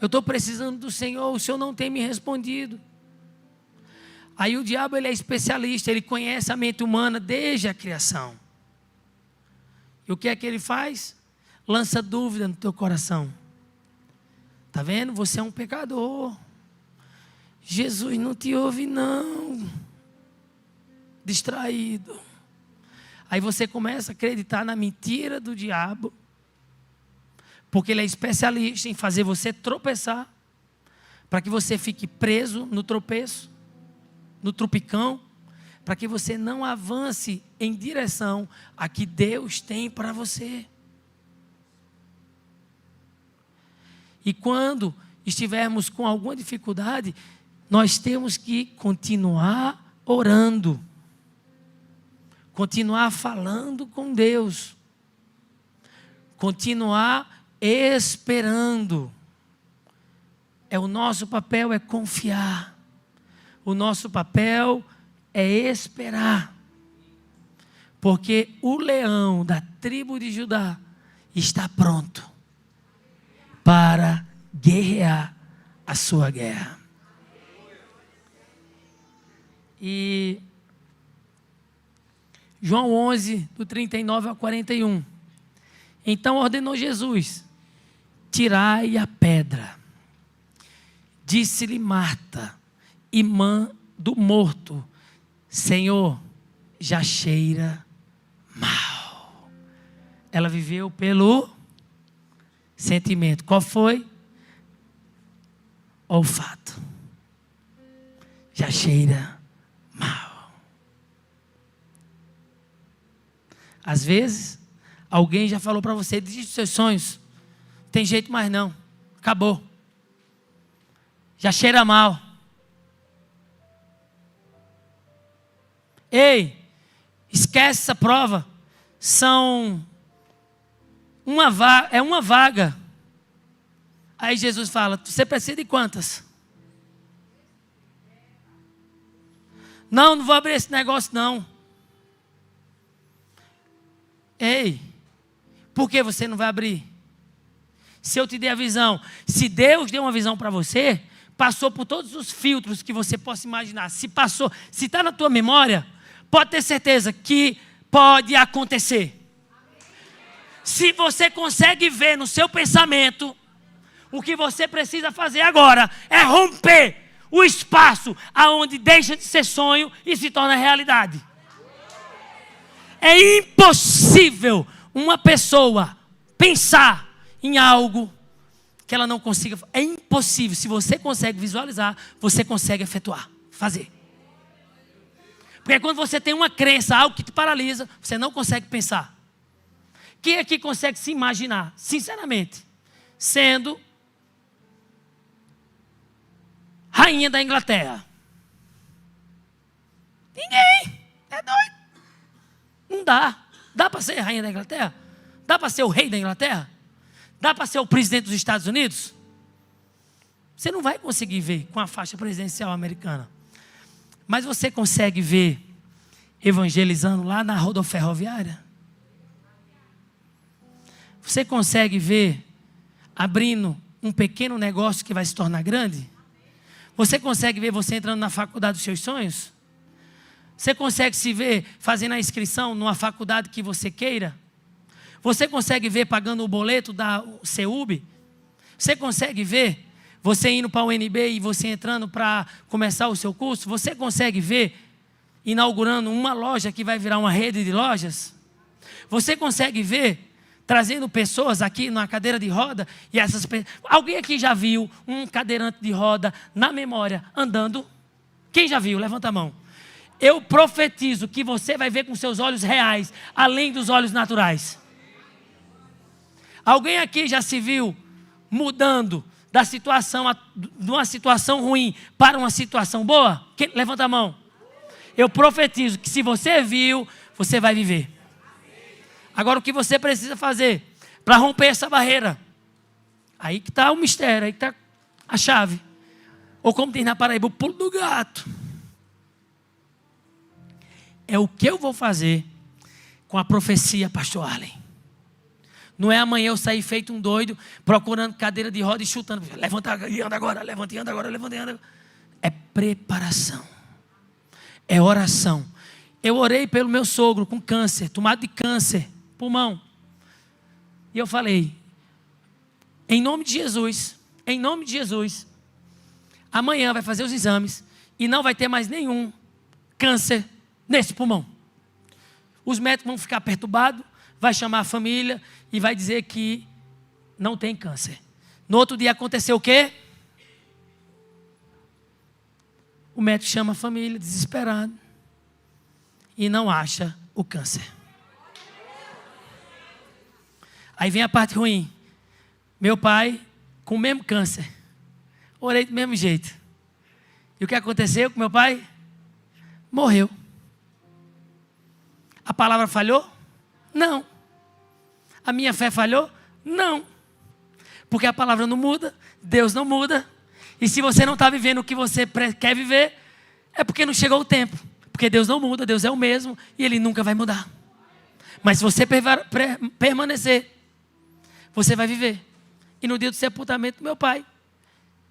eu estou precisando do Senhor, o Senhor não tem me respondido. Aí o diabo, ele é especialista, ele conhece a mente humana desde a criação. E o que é que ele faz? Lança dúvida no teu coração. Está vendo? Você é um pecador. Jesus não te ouve não. Distraído. Aí você começa a acreditar na mentira do diabo. Porque ele é especialista em fazer você tropeçar. Para que você fique preso no tropeço, no trupicão. Para que você não avance em direção a que Deus tem para você. E quando estivermos com alguma dificuldade, nós temos que continuar orando, continuar falando com Deus, continuar esperando. O nosso papel é confiar, o nosso papel é esperar, porque o leão da tribo de Judá está pronto para guerrear a sua guerra. E João 11, do 39 ao 41. Então ordenou Jesus: tirai a pedra. Disse-lhe Marta, irmã do morto: Senhor, já cheira mal. Ela viveu pelo sentimento. Qual foi? Olfato. Já cheira mal. Às vezes, alguém já falou para você: desiste dos seus sonhos. Não tem jeito mais não. Acabou. Já cheira mal. Ei, esquece essa prova. É uma vaga. Aí Jesus fala: você precisa de quantas? Não vou abrir esse negócio não. Ei, por que você não vai abrir? Se eu te der a visão, se Deus deu uma visão para você, passou por todos os filtros que você possa imaginar. Se está na tua memória, pode ter certeza que pode acontecer. Se você consegue ver no seu pensamento, o que você precisa fazer agora é romper o espaço aonde deixa de ser sonho e se torna realidade. É impossível uma pessoa pensar em algo que ela não consiga. É impossível. Se você consegue visualizar, você consegue efetuar, fazer. Porque quando você tem uma crença, algo que te paralisa, você não consegue pensar. Quem aqui consegue se imaginar, sinceramente, sendo rainha da Inglaterra? Ninguém. É doido. Não dá. Dá para ser rainha da Inglaterra? Dá para ser o rei da Inglaterra? Dá para ser o presidente dos Estados Unidos? Você não vai conseguir ver com a faixa presidencial americana. Mas você consegue ver evangelizando lá na rodoferroviária? Você consegue ver abrindo um pequeno negócio que vai se tornar grande? Você consegue ver você entrando na faculdade dos seus sonhos? Você consegue se ver fazendo a inscrição numa faculdade que você queira? Você consegue ver pagando o boleto da CEUB? Você consegue ver você indo para o UNB e você entrando para começar o seu curso? Você consegue ver inaugurando uma loja que vai virar uma rede de lojas? Você consegue ver trazendo pessoas aqui na cadeira de roda e essas pessoas... Alguém aqui já viu um cadeirante de roda na memória andando? Quem já viu? Levanta a mão. Eu profetizo que você vai ver com seus olhos reais, além dos olhos naturais. Alguém aqui já se viu mudando da situação, de uma situação ruim para uma situação boa? Levanta a mão. Eu profetizo que se você viu, você vai viver. Agora o que você precisa fazer para romper essa barreira? Aí que está o mistério, aí que está a chave. Ou como diz na Paraíba, o pulo do gato. É o que eu vou fazer com a profecia, pastor Arlen. Não é amanhã eu sair feito um doido, procurando cadeira de roda e chutando. Levanta e anda agora, levanta e anda agora, levanta e anda agora. É preparação. É oração. Eu orei pelo meu sogro com câncer, tomado de câncer, pulmão. E eu falei, em nome de Jesus, amanhã vai fazer os exames e não vai ter mais nenhum câncer nesse pulmão. Os médicos vão ficar perturbados, vai chamar a família e vai dizer que não tem câncer. No outro dia aconteceu o quê? O médico chama a família, desesperado, e não acha o câncer. Aí vem a parte ruim. Meu pai, com o mesmo câncer, orei do mesmo jeito. E o que aconteceu com meu pai? Morreu. A palavra falhou? Não. A minha fé falhou? Não. Porque a palavra não muda, Deus não muda. E se você não está vivendo o que você quer viver, é porque não chegou o tempo. Porque Deus não muda, Deus é o mesmo e Ele nunca vai mudar. Mas se você permanecer, você vai viver. E no dia do sepultamento do meu pai,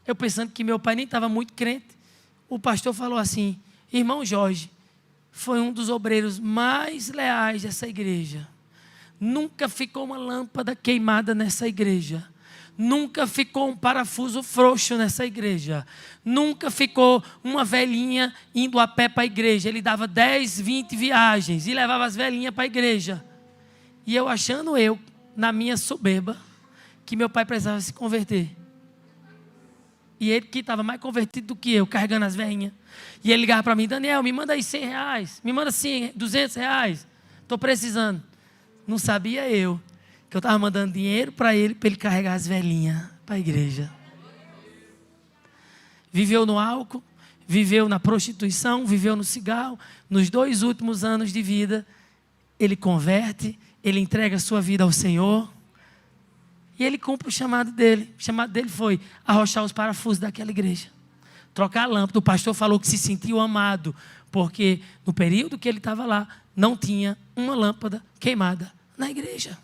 eu pensando que meu pai nem estava muito crente, o pastor falou assim: irmão Jorge, foi um dos obreiros mais leais dessa igreja. Nunca ficou uma lâmpada queimada nessa igreja. Nunca ficou um parafuso frouxo nessa igreja. Nunca ficou uma velhinha indo a pé para a igreja. Ele dava 10, 20 viagens e levava as velhinhas para a igreja. E eu achando na minha soberba, que meu pai precisava se converter. E ele que estava mais convertido do que eu, carregando as velhinhas. E ele ligava para mim: Daniel, me manda aí R$100, me manda assim, R$200, estou precisando. Não sabia eu que eu estava mandando dinheiro para ele carregar as velhinhas para a igreja. Viveu no álcool, viveu na prostituição, viveu no cigarro. Nos 2 últimos anos de vida, ele converte, ele entrega a sua vida ao Senhor. E ele cumpre o chamado dele. O chamado dele foi arrochar os parafusos daquela igreja. Trocar a lâmpada. O pastor falou que se sentiu amado, porque no período que ele estava lá, não tinha uma lâmpada queimada na igreja.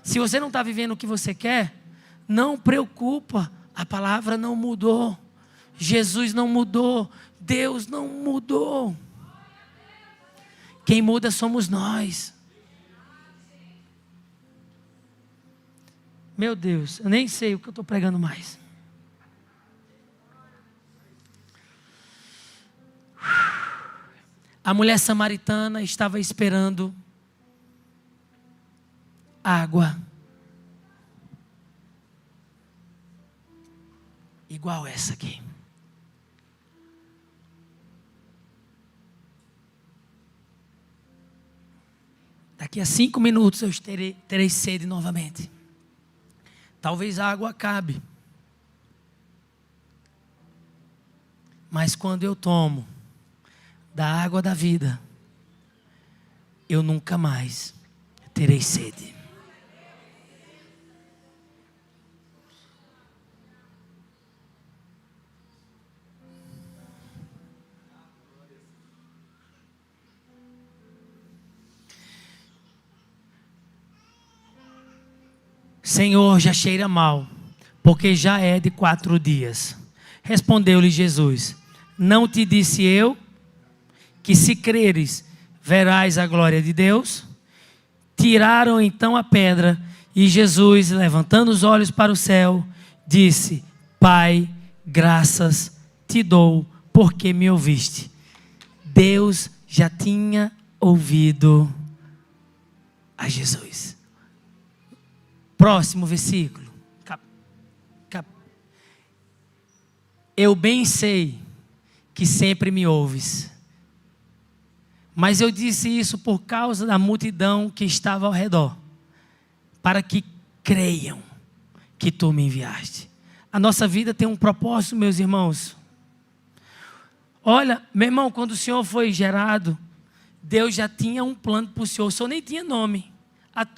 Se você não está vivendo o que você quer, não preocupa. A palavra não mudou. Jesus não mudou. Deus não mudou. Quem muda somos nós. Meu Deus, eu nem sei o que eu estou pregando mais. A mulher samaritana estava esperando água. Igual essa aqui. Daqui a 5 minutos eu terei sede novamente. Talvez a água acabe. Mas quando eu tomo da água da vida, eu nunca mais terei sede. Senhor, já cheira mal, porque já é de 4 dias. Respondeu-lhe Jesus: não te disse eu que se creres, verás a glória de Deus? Tiraram então a pedra e Jesus, levantando os olhos para o céu, disse: Pai, graças te dou porque me ouviste. Deus já tinha ouvido a Jesus. Próximo versículo. Eu bem sei que sempre me ouves, mas eu disse isso por causa da multidão que estava ao redor, para que creiam que tu me enviaste. A nossa vida tem um propósito, meus irmãos. Olha, meu irmão, quando o Senhor foi gerado, Deus já tinha um plano para o Senhor. O Senhor nem tinha nome,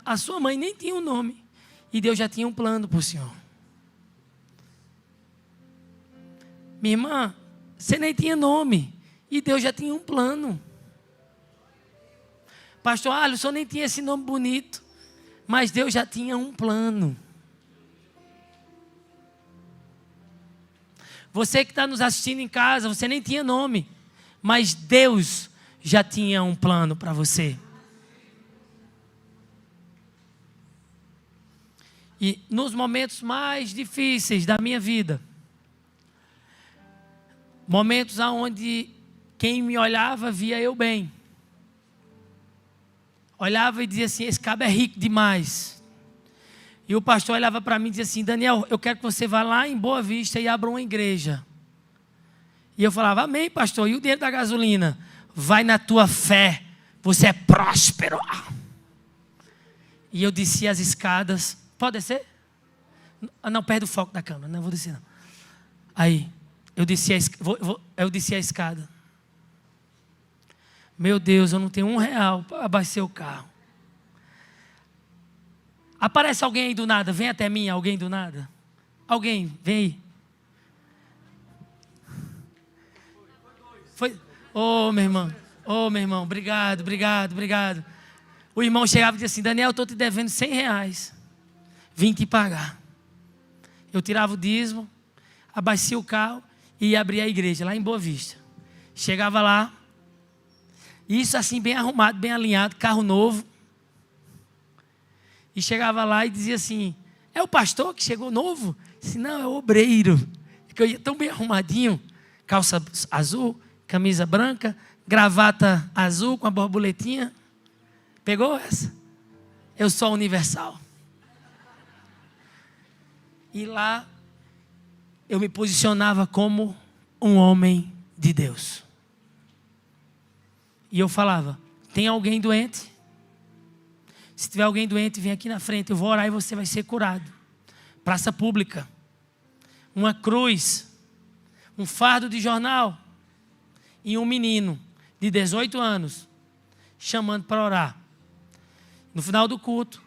a sua mãe nem tinha um nome, e Deus já tinha um plano para o Senhor. Minha irmã, você nem tinha nome, e Deus já tinha um plano. Pastor, o senhor nem tinha esse nome bonito, mas Deus já tinha um plano. Você que está nos assistindo em casa, você nem tinha nome, mas Deus já tinha um plano para você. E nos momentos mais difíceis da minha vida, momentos onde quem me olhava via eu bem, olhava e dizia assim: esse cabo é rico demais. E o pastor olhava para mim e dizia assim: Daniel, eu quero que você vá lá em Boa Vista e abra uma igreja. E eu falava: amém, pastor. E o dinheiro da gasolina? Vai na tua fé, você é próspero. E eu descia as escadas. Pode descer? Não, perde o foco da câmera, não vou descer não. Aí, eu desci a escada. Meu Deus, eu não tenho R$1 para abastecer o carro. Aparece alguém aí do nada, vem até mim, alguém do nada. Alguém, vem aí. Foi? Meu irmão, obrigado. O irmão chegava e dizia assim: Daniel, eu estou te devendo R$100. Vim te pagar. Eu tirava o dízimo, abastecia o carro e ia abrir a igreja lá em Boa Vista. Chegava lá, isso assim bem arrumado, bem alinhado, carro novo. E chegava lá e dizia assim: é o pastor que chegou novo? Eu disse: não, é o obreiro. Porque eu ia tão bem arrumadinho, calça azul, camisa branca, gravata azul com a borboletinha. Pegou essa? Eu sou universal. E lá eu me posicionava como um homem de Deus. E eu falava: tem alguém doente? Se tiver alguém doente, vem aqui na frente, eu vou orar e você vai ser curado. Praça pública, uma cruz, um fardo de jornal e um menino de 18 anos chamando para orar. No final do culto,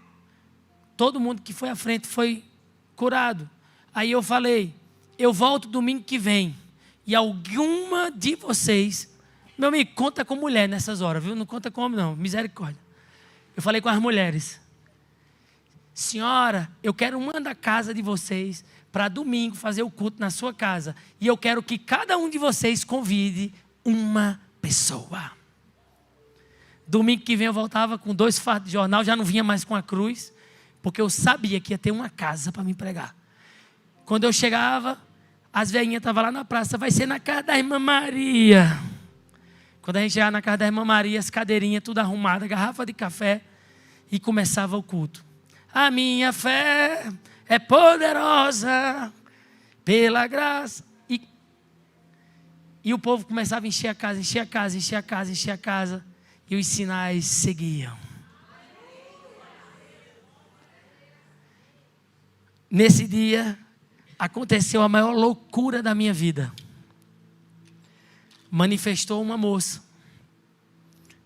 todo mundo que foi à frente foi curado. Aí eu falei: eu volto domingo que vem e alguma de vocês, meu amigo, conta com mulher nessas horas, viu? Não conta com homem não, misericórdia. Eu falei com as mulheres: senhora, eu quero uma da casa de vocês para domingo fazer o culto na sua casa. E eu quero que cada um de vocês convide uma pessoa. Domingo que vem eu voltava com 2 fardos de jornal, já não vinha mais com a cruz, porque eu sabia que ia ter uma casa para me pregar. Quando eu chegava, as velhinhas estavam lá na praça: vai ser na casa da irmã Maria. Quando a gente chegava na casa da irmã Maria, as cadeirinhas tudo arrumadas, garrafa de café, e começava o culto. A minha fé é poderosa pela graça. E o povo começava a encher a casa, e os sinais seguiam. Nesse dia, aconteceu a maior loucura da minha vida. Manifestou uma moça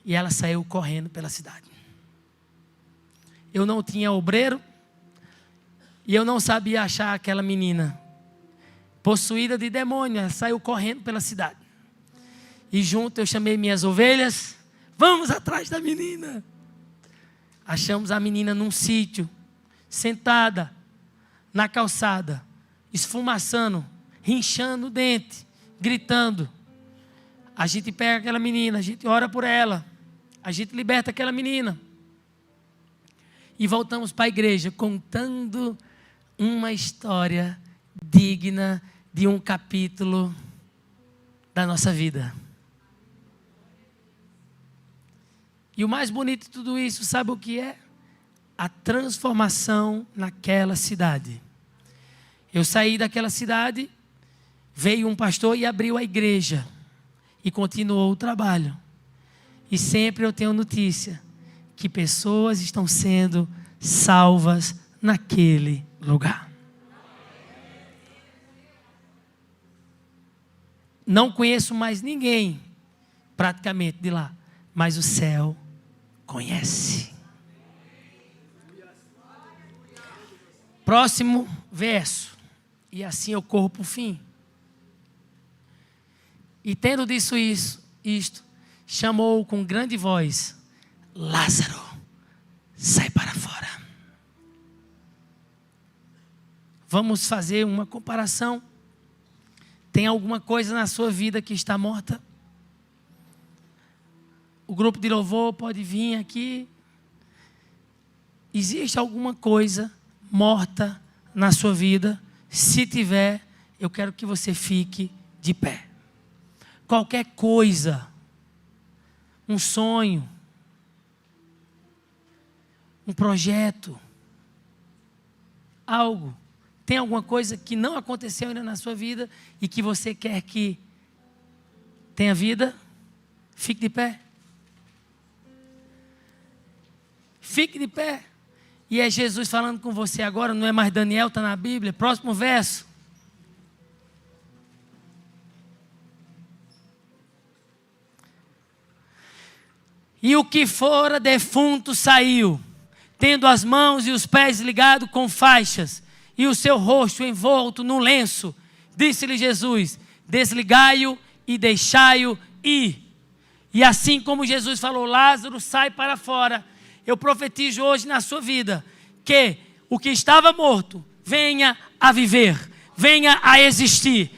e ela saiu correndo pela cidade. Eu não tinha obreiro e eu não sabia achar aquela menina. Possuída de demônio, ela saiu correndo pela cidade. E junto eu chamei minhas ovelhas: vamos atrás da menina. Achamos a menina num sítio, sentada na calçada, esfumaçando, rinchando o dente, gritando. A gente pega aquela menina, a gente ora por ela, a gente liberta aquela menina. E voltamos para a igreja contando uma história digna de um capítulo da nossa vida. E o mais bonito de tudo isso, sabe o que é? A transformação naquela cidade. Eu saí daquela cidade, veio um pastor e abriu a igreja. E continuou o trabalho. E sempre eu tenho notícia que pessoas estão sendo salvas naquele lugar. Não conheço mais ninguém praticamente de lá, mas o céu conhece. Próximo verso. E assim eu corro para o fim. E tendo disso isto, chamou com grande voz: Lázaro, sai para fora. Vamos fazer uma comparação. Tem alguma coisa na sua vida que está morta? O grupo de louvor pode vir aqui. Existe alguma coisa morta na sua vida? Se tiver, eu quero que você fique de pé. Qualquer coisa, um sonho, um projeto, algo. Tem alguma coisa que não aconteceu ainda na sua vida e que você quer que tenha vida? Fique de pé. Fique de pé. E é Jesus falando com você agora, não é mais Daniel, está na Bíblia. Próximo verso. E o que fora defunto saiu, tendo as mãos e os pés ligados com faixas, e o seu rosto envolto num lenço. Disse-lhe Jesus: desligai-o e deixai-o ir. E assim como Jesus falou, Lázaro, sai para fora. Eu profetizo hoje na sua vida, que o que estava morto, venha a viver, venha a existir.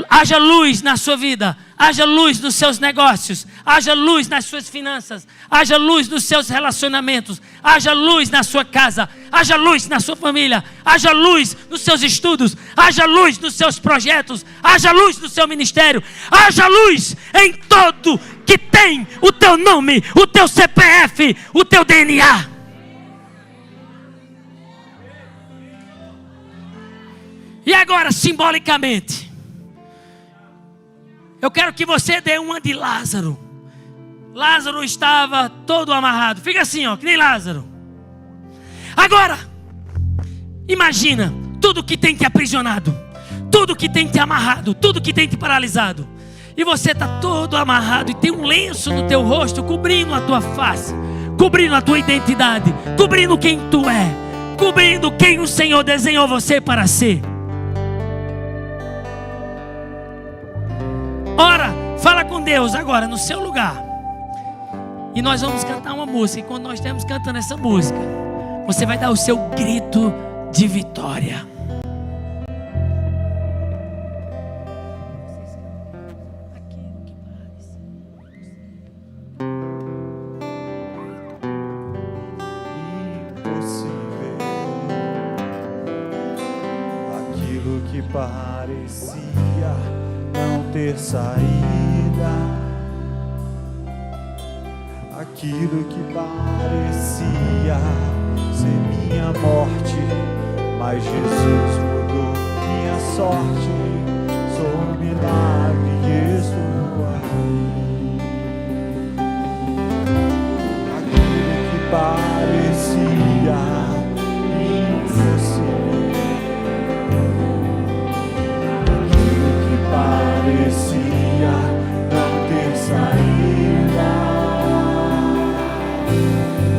Haja luz na sua vida, haja luz nos seus negócios, haja luz nas suas finanças, haja luz nos seus relacionamentos, haja luz na sua casa, haja luz na sua família, haja luz nos seus estudos, haja luz nos seus projetos, haja luz no seu ministério, haja luz em todo que tem o teu nome, o teu CPF, o teu DNA. E agora, simbolicamente, eu quero que você dê uma de Lázaro. Lázaro estava todo amarrado. Fica assim, ó, que nem Lázaro. Agora, imagina tudo que tem te aprisionado, tudo que tem te amarrado, tudo que tem te paralisado. E você está todo amarrado e tem um lenço no teu rosto, cobrindo a tua face, cobrindo a tua identidade, cobrindo quem tu é, cobrindo quem o Senhor desenhou você para ser. Ora, fala com Deus agora no seu lugar. E nós vamos cantar uma música. E quando nós estamos cantando essa música, você vai dar o seu grito de vitória. Impossível, aquilo que parecia não ter saída, aquilo que parecia ser minha morte, mas Jesus mudou minha sorte. Sou um milagre e estou aqui. Aquilo que parecia impossível, parecia não ter saída,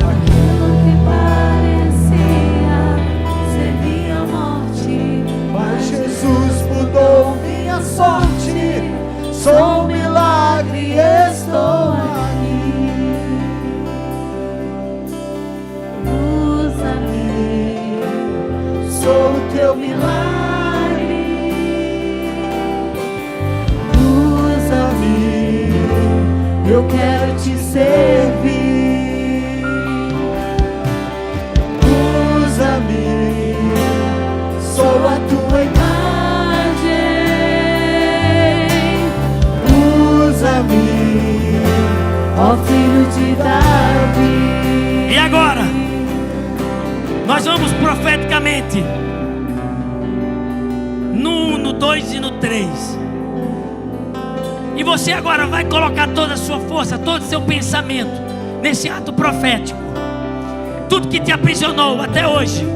Aquilo que parecia ser minha morte, mas Jesus mudou minha sorte. Sou um milagre e estou aqui. usa-me, Sou o teu milagre. Eu quero te servir. Usa-me, sou a tua imagem. Usa-me, ó filho de Davi. E agora, nós vamos profeticamente no 1, no 2 e no 3. E você agora vai colocar toda a sua força, todo o seu pensamento nesse ato profético. Tudo que te aprisionou até hoje,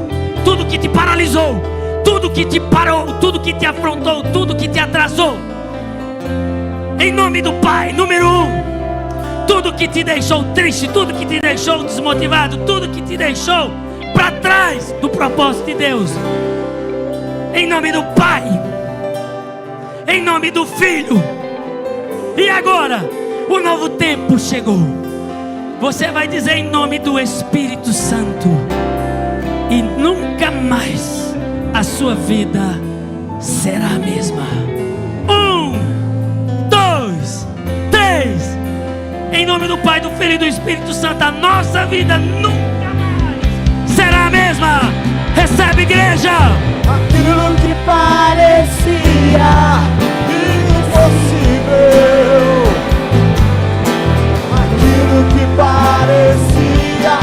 tudo que te paralisou, tudo que te parou, tudo que te afrontou, tudo que te atrasou, em nome do Pai, número 1. Tudo que te deixou triste, tudo que te deixou desmotivado, tudo que te deixou para trás do propósito de Deus, em nome do Pai, em nome do Filho. E agora, o novo tempo chegou. Você vai dizer em nome do Espírito Santo, e nunca mais a sua vida será a mesma. 1, 2, 3. Em nome do Pai, do Filho e do Espírito Santo, a nossa vida nunca mais será a mesma. Recebe, igreja. aquilo que parecia impossível, aquilo que parecia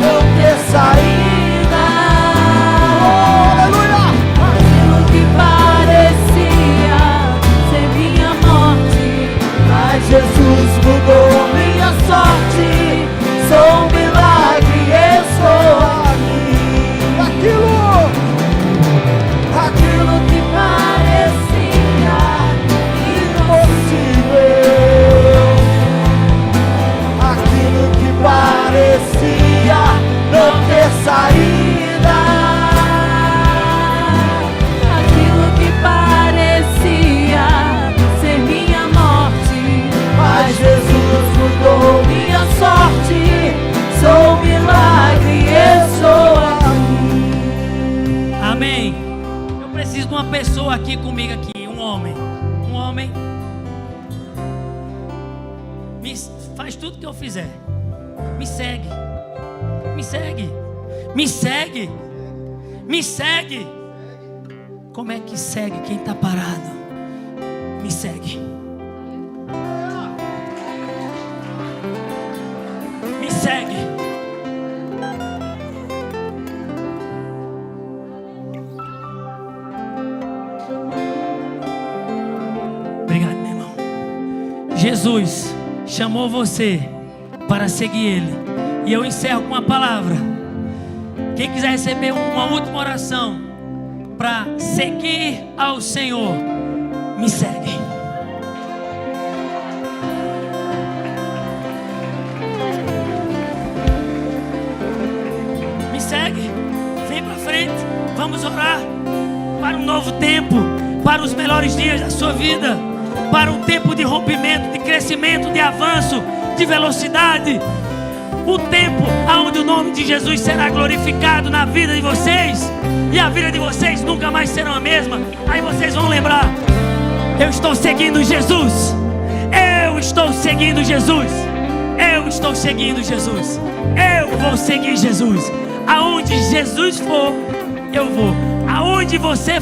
não ter saída. Aleluia! Aquilo que parecia ser minha morte, Mas Jesus mudou minha sorte. Sou um milagre e estou aqui. uma pessoa aqui comigo aqui, um homem. Faz tudo que eu fizer. Me segue. Como é que segue quem está parado? Me segue. Me segue. Obrigado, meu irmão. Jesus chamou você para seguir Ele. E eu encerro com uma palavra. Quem quiser receber uma última oração para seguir ao Senhor, me segue. Me segue. Vem para frente. Vamos orar para um novo tempo, para os melhores dias da sua vida, para um tempo de rompimento, de crescimento, de avanço, de velocidade. O tempo onde o nome de Jesus será glorificado na vida de vocês, e a vida de vocês nunca mais será a mesma. Aí vocês vão lembrar: eu estou seguindo Jesus. Eu estou seguindo Jesus. Eu estou seguindo Jesus. Eu vou seguir Jesus. Aonde Jesus for, eu vou. Aonde você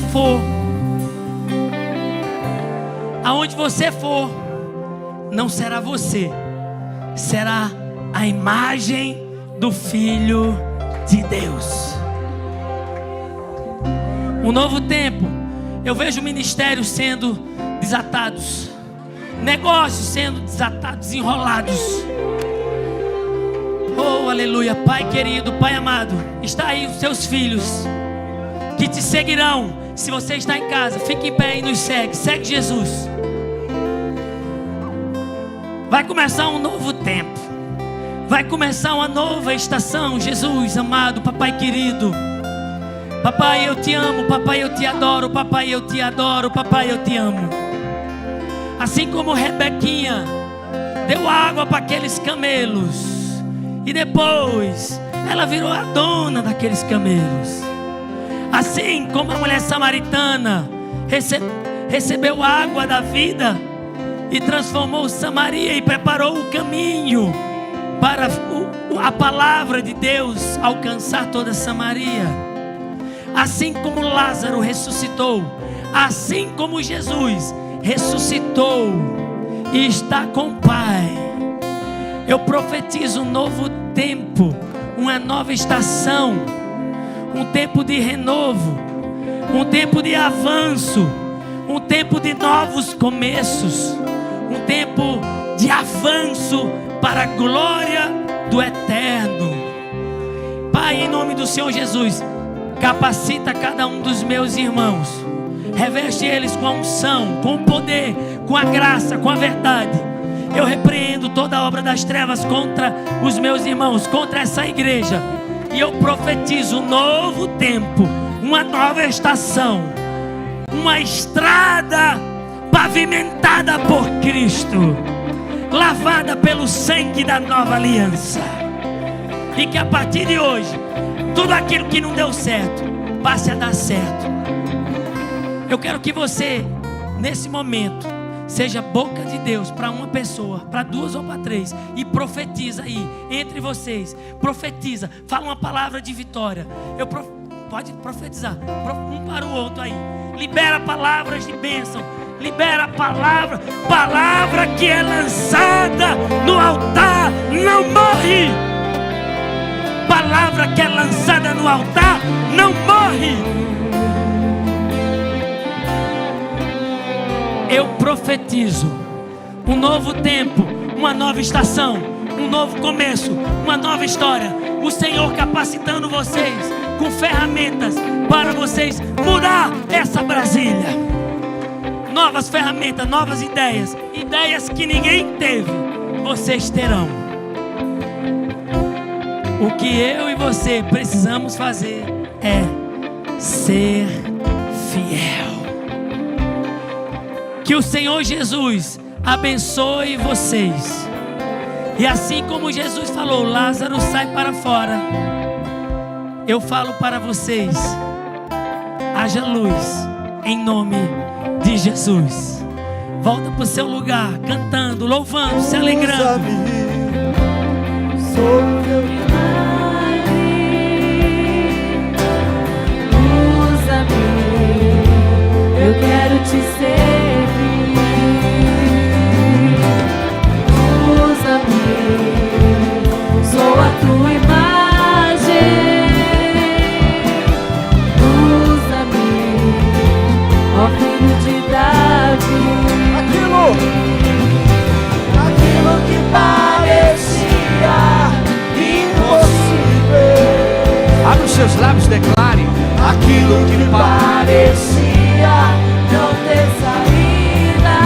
for, não será você, será a imagem do Filho de Deus. Um novo tempo. Eu vejo ministérios sendo desatados, negócios sendo desatados, enrolados. Oh, aleluia. Pai querido, Pai amado, está aí os seus filhos que te seguirão. Se você está em casa, fique em pé e nos segue. Segue Jesus. Vai começar um novo tempo. Vai começar uma nova estação. Jesus amado, papai querido, papai eu te amo, papai eu te adoro, papai eu te adoro, papai eu te amo. Assim como Rebequinha deu água para aqueles camelos, e depois ela virou a dona daqueles camelos. Assim como a mulher samaritana recebeu água da vida e transformou Samaria e preparou o caminho para a palavra de Deus alcançar toda Samaria. Assim como Lázaro ressuscitou, assim como Jesus ressuscitou e está com o Pai, eu profetizo um novo tempo, uma nova estação, um tempo de renovo, um tempo de avanço, um tempo de novos começos, um tempo de avanço para a glória do Eterno. Pai, em nome do Senhor Jesus, capacita cada um dos meus irmãos, reveste eles com a unção, com o poder, com a graça, com a verdade. Eu repreendo toda a obra das trevas contra os meus irmãos, contra essa igreja, e eu profetizo um novo tempo, uma nova estação, uma estrada pavimentada por Cristo, lavada pelo sangue da nova aliança. E que a partir de hoje, tudo aquilo que não deu certo passe a dar certo. Eu quero que você, nesse momento, seja boca de Deus para uma pessoa, para duas ou para três, e profetiza aí entre vocês. Profetiza, fala uma palavra de vitória. Pode profetizar, um para o outro aí. Libera palavras de bênção. Libera a palavra que é lançada no altar não morre. Palavra que é lançada no altar não morre. Eu profetizo um novo tempo, uma nova estação, um novo começo, uma nova história. O Senhor capacitando vocês com ferramentas para vocês mudar essa Brasília. Novas ferramentas, novas ideias, ideias que ninguém teve, vocês terão. O que eu e você precisamos fazer é ser fiel. Que o Senhor Jesus abençoe vocês. E assim como Jesus falou, Lázaro sai para fora, eu falo para vocês: haja luz em nome de Jesus. Volta para o seu lugar, cantando, louvando, se alegrando. Sou teu Usa-me, eu quero te servir. Usa-me, sou a tua imagem. Usa-me, ó filho de Davi. aquilo que parecia impossível. Abra os seus lábios, declare. Aquilo que parecia Não ter saída,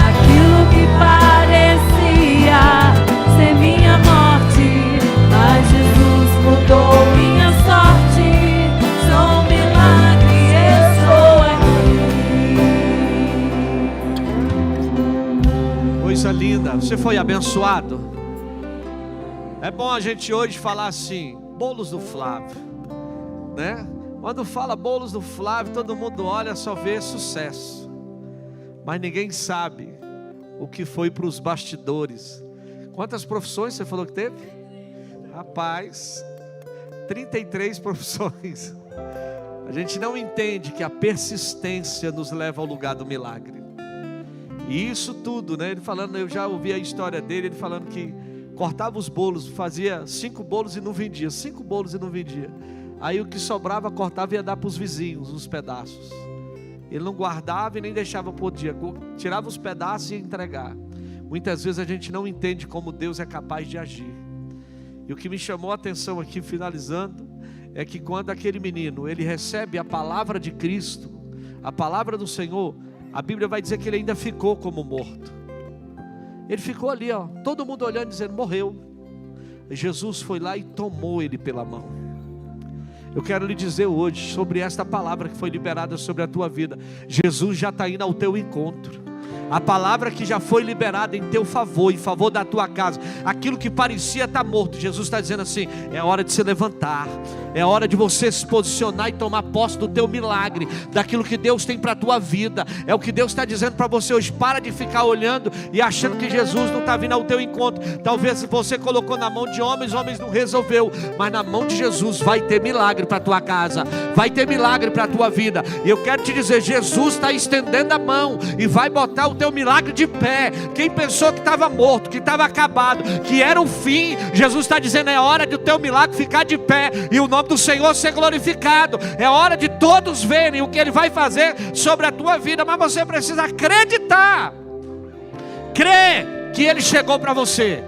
aquilo que parecia ser minha morte, mas Jesus mudou minha sorte. Sou um milagre, estou aqui. Coisa linda. Você foi abençoado? É bom a gente hoje falar assim, bolos do Flávio, né? Quando fala bolos do Flávio, todo mundo olha, só vê sucesso, mas ninguém sabe o que foi para os bastidores. Quantas profissões você falou que teve? Rapaz, 33 profissões. A gente não entende que a persistência nos leva ao lugar do milagre. E isso tudo, né? Ele falando, eu já ouvi a história dele, ele falando que cortava os bolos, fazia 5 bolos e não vendia, 5 bolos e não vendia. Aí o que sobrava, cortava e ia dar para os vizinhos, os pedaços. Ele não guardava e nem deixava por dia, tirava os pedaços e ia entregar. Muitas vezes a gente não entende como Deus é capaz de agir. E o que me chamou a atenção aqui, finalizando, é que quando aquele menino, ele recebe a palavra de Cristo, a palavra do Senhor, a Bíblia vai dizer que ele ainda ficou como morto. Ele ficou ali, ó, todo mundo olhando, dizendo, morreu. Jesus foi lá e tomou ele pela mão. Eu quero lhe dizer hoje, sobre esta palavra que foi liberada sobre a tua vida, Jesus já está indo ao teu encontro. A palavra que já foi liberada em teu favor, em favor da tua casa, aquilo que parecia estar morto, Jesus está dizendo assim, é hora de se levantar, é hora de você se posicionar e tomar posse do teu milagre, daquilo que Deus tem para a tua vida. É o que Deus está dizendo para você hoje. Para de ficar olhando e achando que Jesus não está vindo ao teu encontro. Talvez você colocou na mão de homens, homens não resolveu, mas na mão de Jesus vai ter milagre para a tua casa, vai ter milagre para a tua vida. E eu quero te dizer, Jesus está estendendo a mão e vai botar o teu milagre de pé. Quem pensou que estava morto, que estava acabado, que era o fim, Jesus está dizendo, é hora de o teu milagre ficar de pé e o nome do Senhor ser glorificado. É hora de todos verem o que Ele vai fazer sobre a tua vida, mas você precisa acreditar, crer que Ele chegou para você.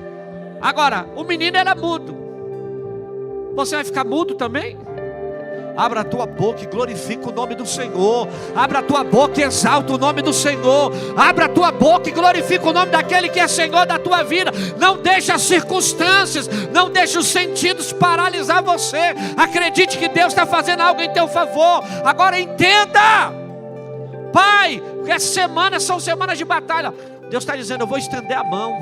Agora, o menino era mudo, você vai ficar mudo também? Abra a tua boca e glorifica o nome do Senhor. Abra a tua boca e exalta o nome do Senhor. Abra a tua boca e glorifica o nome daquele que é Senhor da tua vida. Não deixe as circunstâncias, não deixe os sentidos paralisar você. Acredite que Deus está fazendo algo em teu favor. Agora entenda, Pai, que essa semana são semanas de batalha. Deus está dizendo, eu vou estender a mão,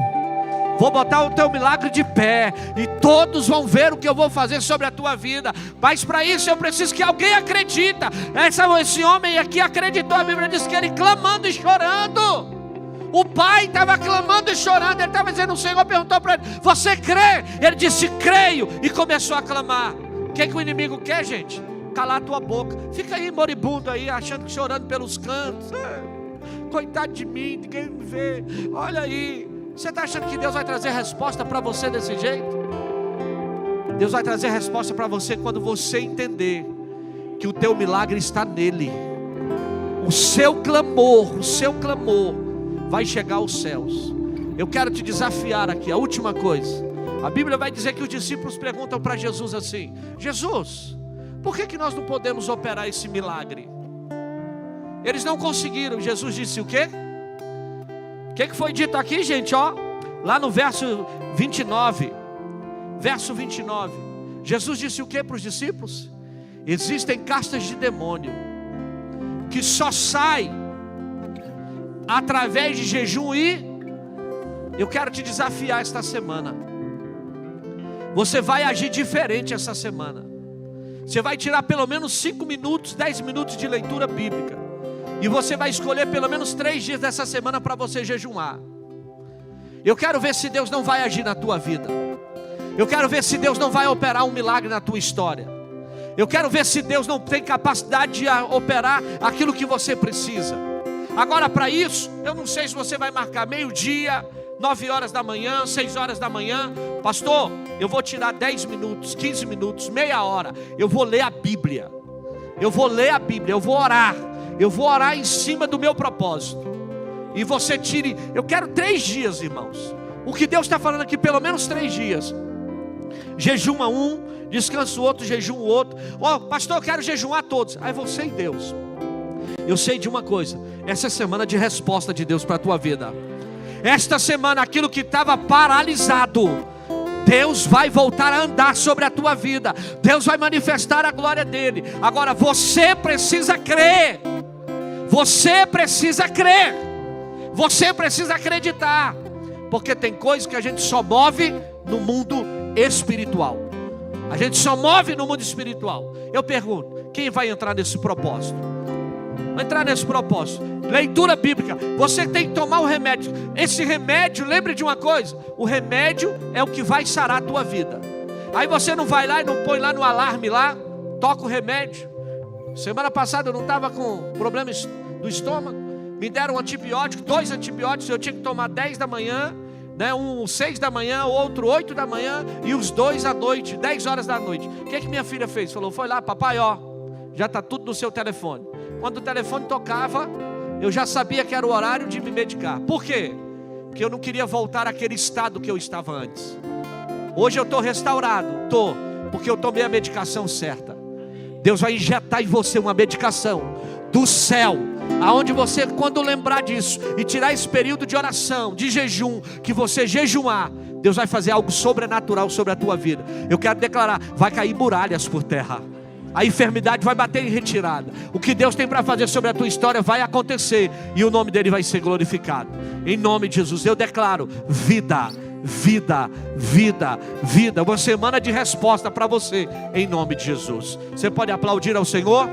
vou botar o teu milagre de pé, e todos vão ver o que eu vou fazer sobre a tua vida. Mas para isso eu preciso que alguém acredita. Esse homem aqui acreditou. A Bíblia diz que ele clamando e chorando. O pai estava clamando e chorando. Ele estava dizendo, o Senhor perguntou para ele, você crê? Ele disse, creio, e começou a clamar. O que o inimigo quer, gente? Calar a tua boca. Fica aí moribundo aí, achando que chorando pelos cantos. Coitado de mim, ninguém me vê. Olha aí. Você está achando que Deus vai trazer resposta para você desse jeito? Deus vai trazer resposta para você quando você entender que o teu milagre está nele. O seu clamor vai chegar aos céus. Eu quero te desafiar aqui, a última coisa. A Bíblia vai dizer que os discípulos perguntam para Jesus assim, Jesus, por que nós não podemos operar esse milagre? Eles não conseguiram. Jesus disse o quê? O que foi dito aqui, gente? Ó, lá no verso 29. Verso 29. Jesus disse o que para os discípulos? Existem castas de demônio que só saem através de jejum e... Eu quero te desafiar esta semana. Você vai agir diferente essa semana. Você vai tirar pelo menos 5 minutos, 10 minutos de leitura bíblica. E você vai escolher pelo menos 3 dias dessa semana para você jejuar. Eu quero ver se Deus não vai agir na tua vida. Eu quero ver se Deus não vai operar um milagre na tua história. Eu quero ver se Deus não tem capacidade de operar aquilo que você precisa. Agora, para isso, eu não sei se você vai marcar meio-dia, 9 horas da manhã, 6 horas da manhã. Pastor, eu vou tirar 10 minutos, 15 minutos, meia hora. Eu vou ler a Bíblia. Eu vou ler a Bíblia, eu vou orar. Eu vou orar em cima do meu propósito. E você tire, eu quero 3 dias, irmãos. O que Deus está falando aqui, pelo menos 3 dias. Jejuma um, descansa o outro, jejum o outro. Pastor, eu quero jejuar todos. Aí você e Deus. Eu sei de uma coisa, essa é semana de resposta de Deus para a tua vida. Esta semana, aquilo que estava paralisado, Deus vai voltar a andar sobre a tua vida. Deus vai manifestar a glória dele. Agora você precisa crer. Você precisa crer. Você precisa acreditar. Porque tem coisas que a gente só move no mundo espiritual. A gente só move no mundo espiritual. Eu pergunto, quem vai entrar nesse propósito? Vai entrar nesse propósito. Leitura bíblica. Você tem que tomar o remédio. Esse remédio, lembre de uma coisa: o remédio é o que vai sarar a tua vida. Aí você não vai lá e não põe lá no alarme lá, toca o remédio. Semana passada eu não estava com problemas do estômago. Me deram um antibiótico, 2 antibióticos. Eu tinha que tomar 10 da manhã, né? Um 6 da manhã, outro 8 da manhã e os 2 à noite, 10 horas da noite. O que minha filha fez? Falou, foi lá, papai, ó, já está tudo no seu telefone. Quando o telefone tocava, eu já sabia que era o horário de me medicar. Por quê? Porque eu não queria voltar àquele estado que eu estava antes. Hoje eu estou restaurado, porque eu tomei a medicação certa. Deus vai injetar em você uma medicação do céu, aonde você, quando lembrar disso e tirar esse período de oração, de jejum, que você jejuar, Deus vai fazer algo sobrenatural sobre a tua vida. Eu quero declarar, vai cair muralhas por terra. A enfermidade vai bater em retirada. O que Deus tem para fazer sobre a tua história vai acontecer. E o nome dele vai ser glorificado. Em nome de Jesus eu declaro vida, vida, vida, vida. Uma semana de resposta para você. Em nome de Jesus. Você pode aplaudir ao Senhor?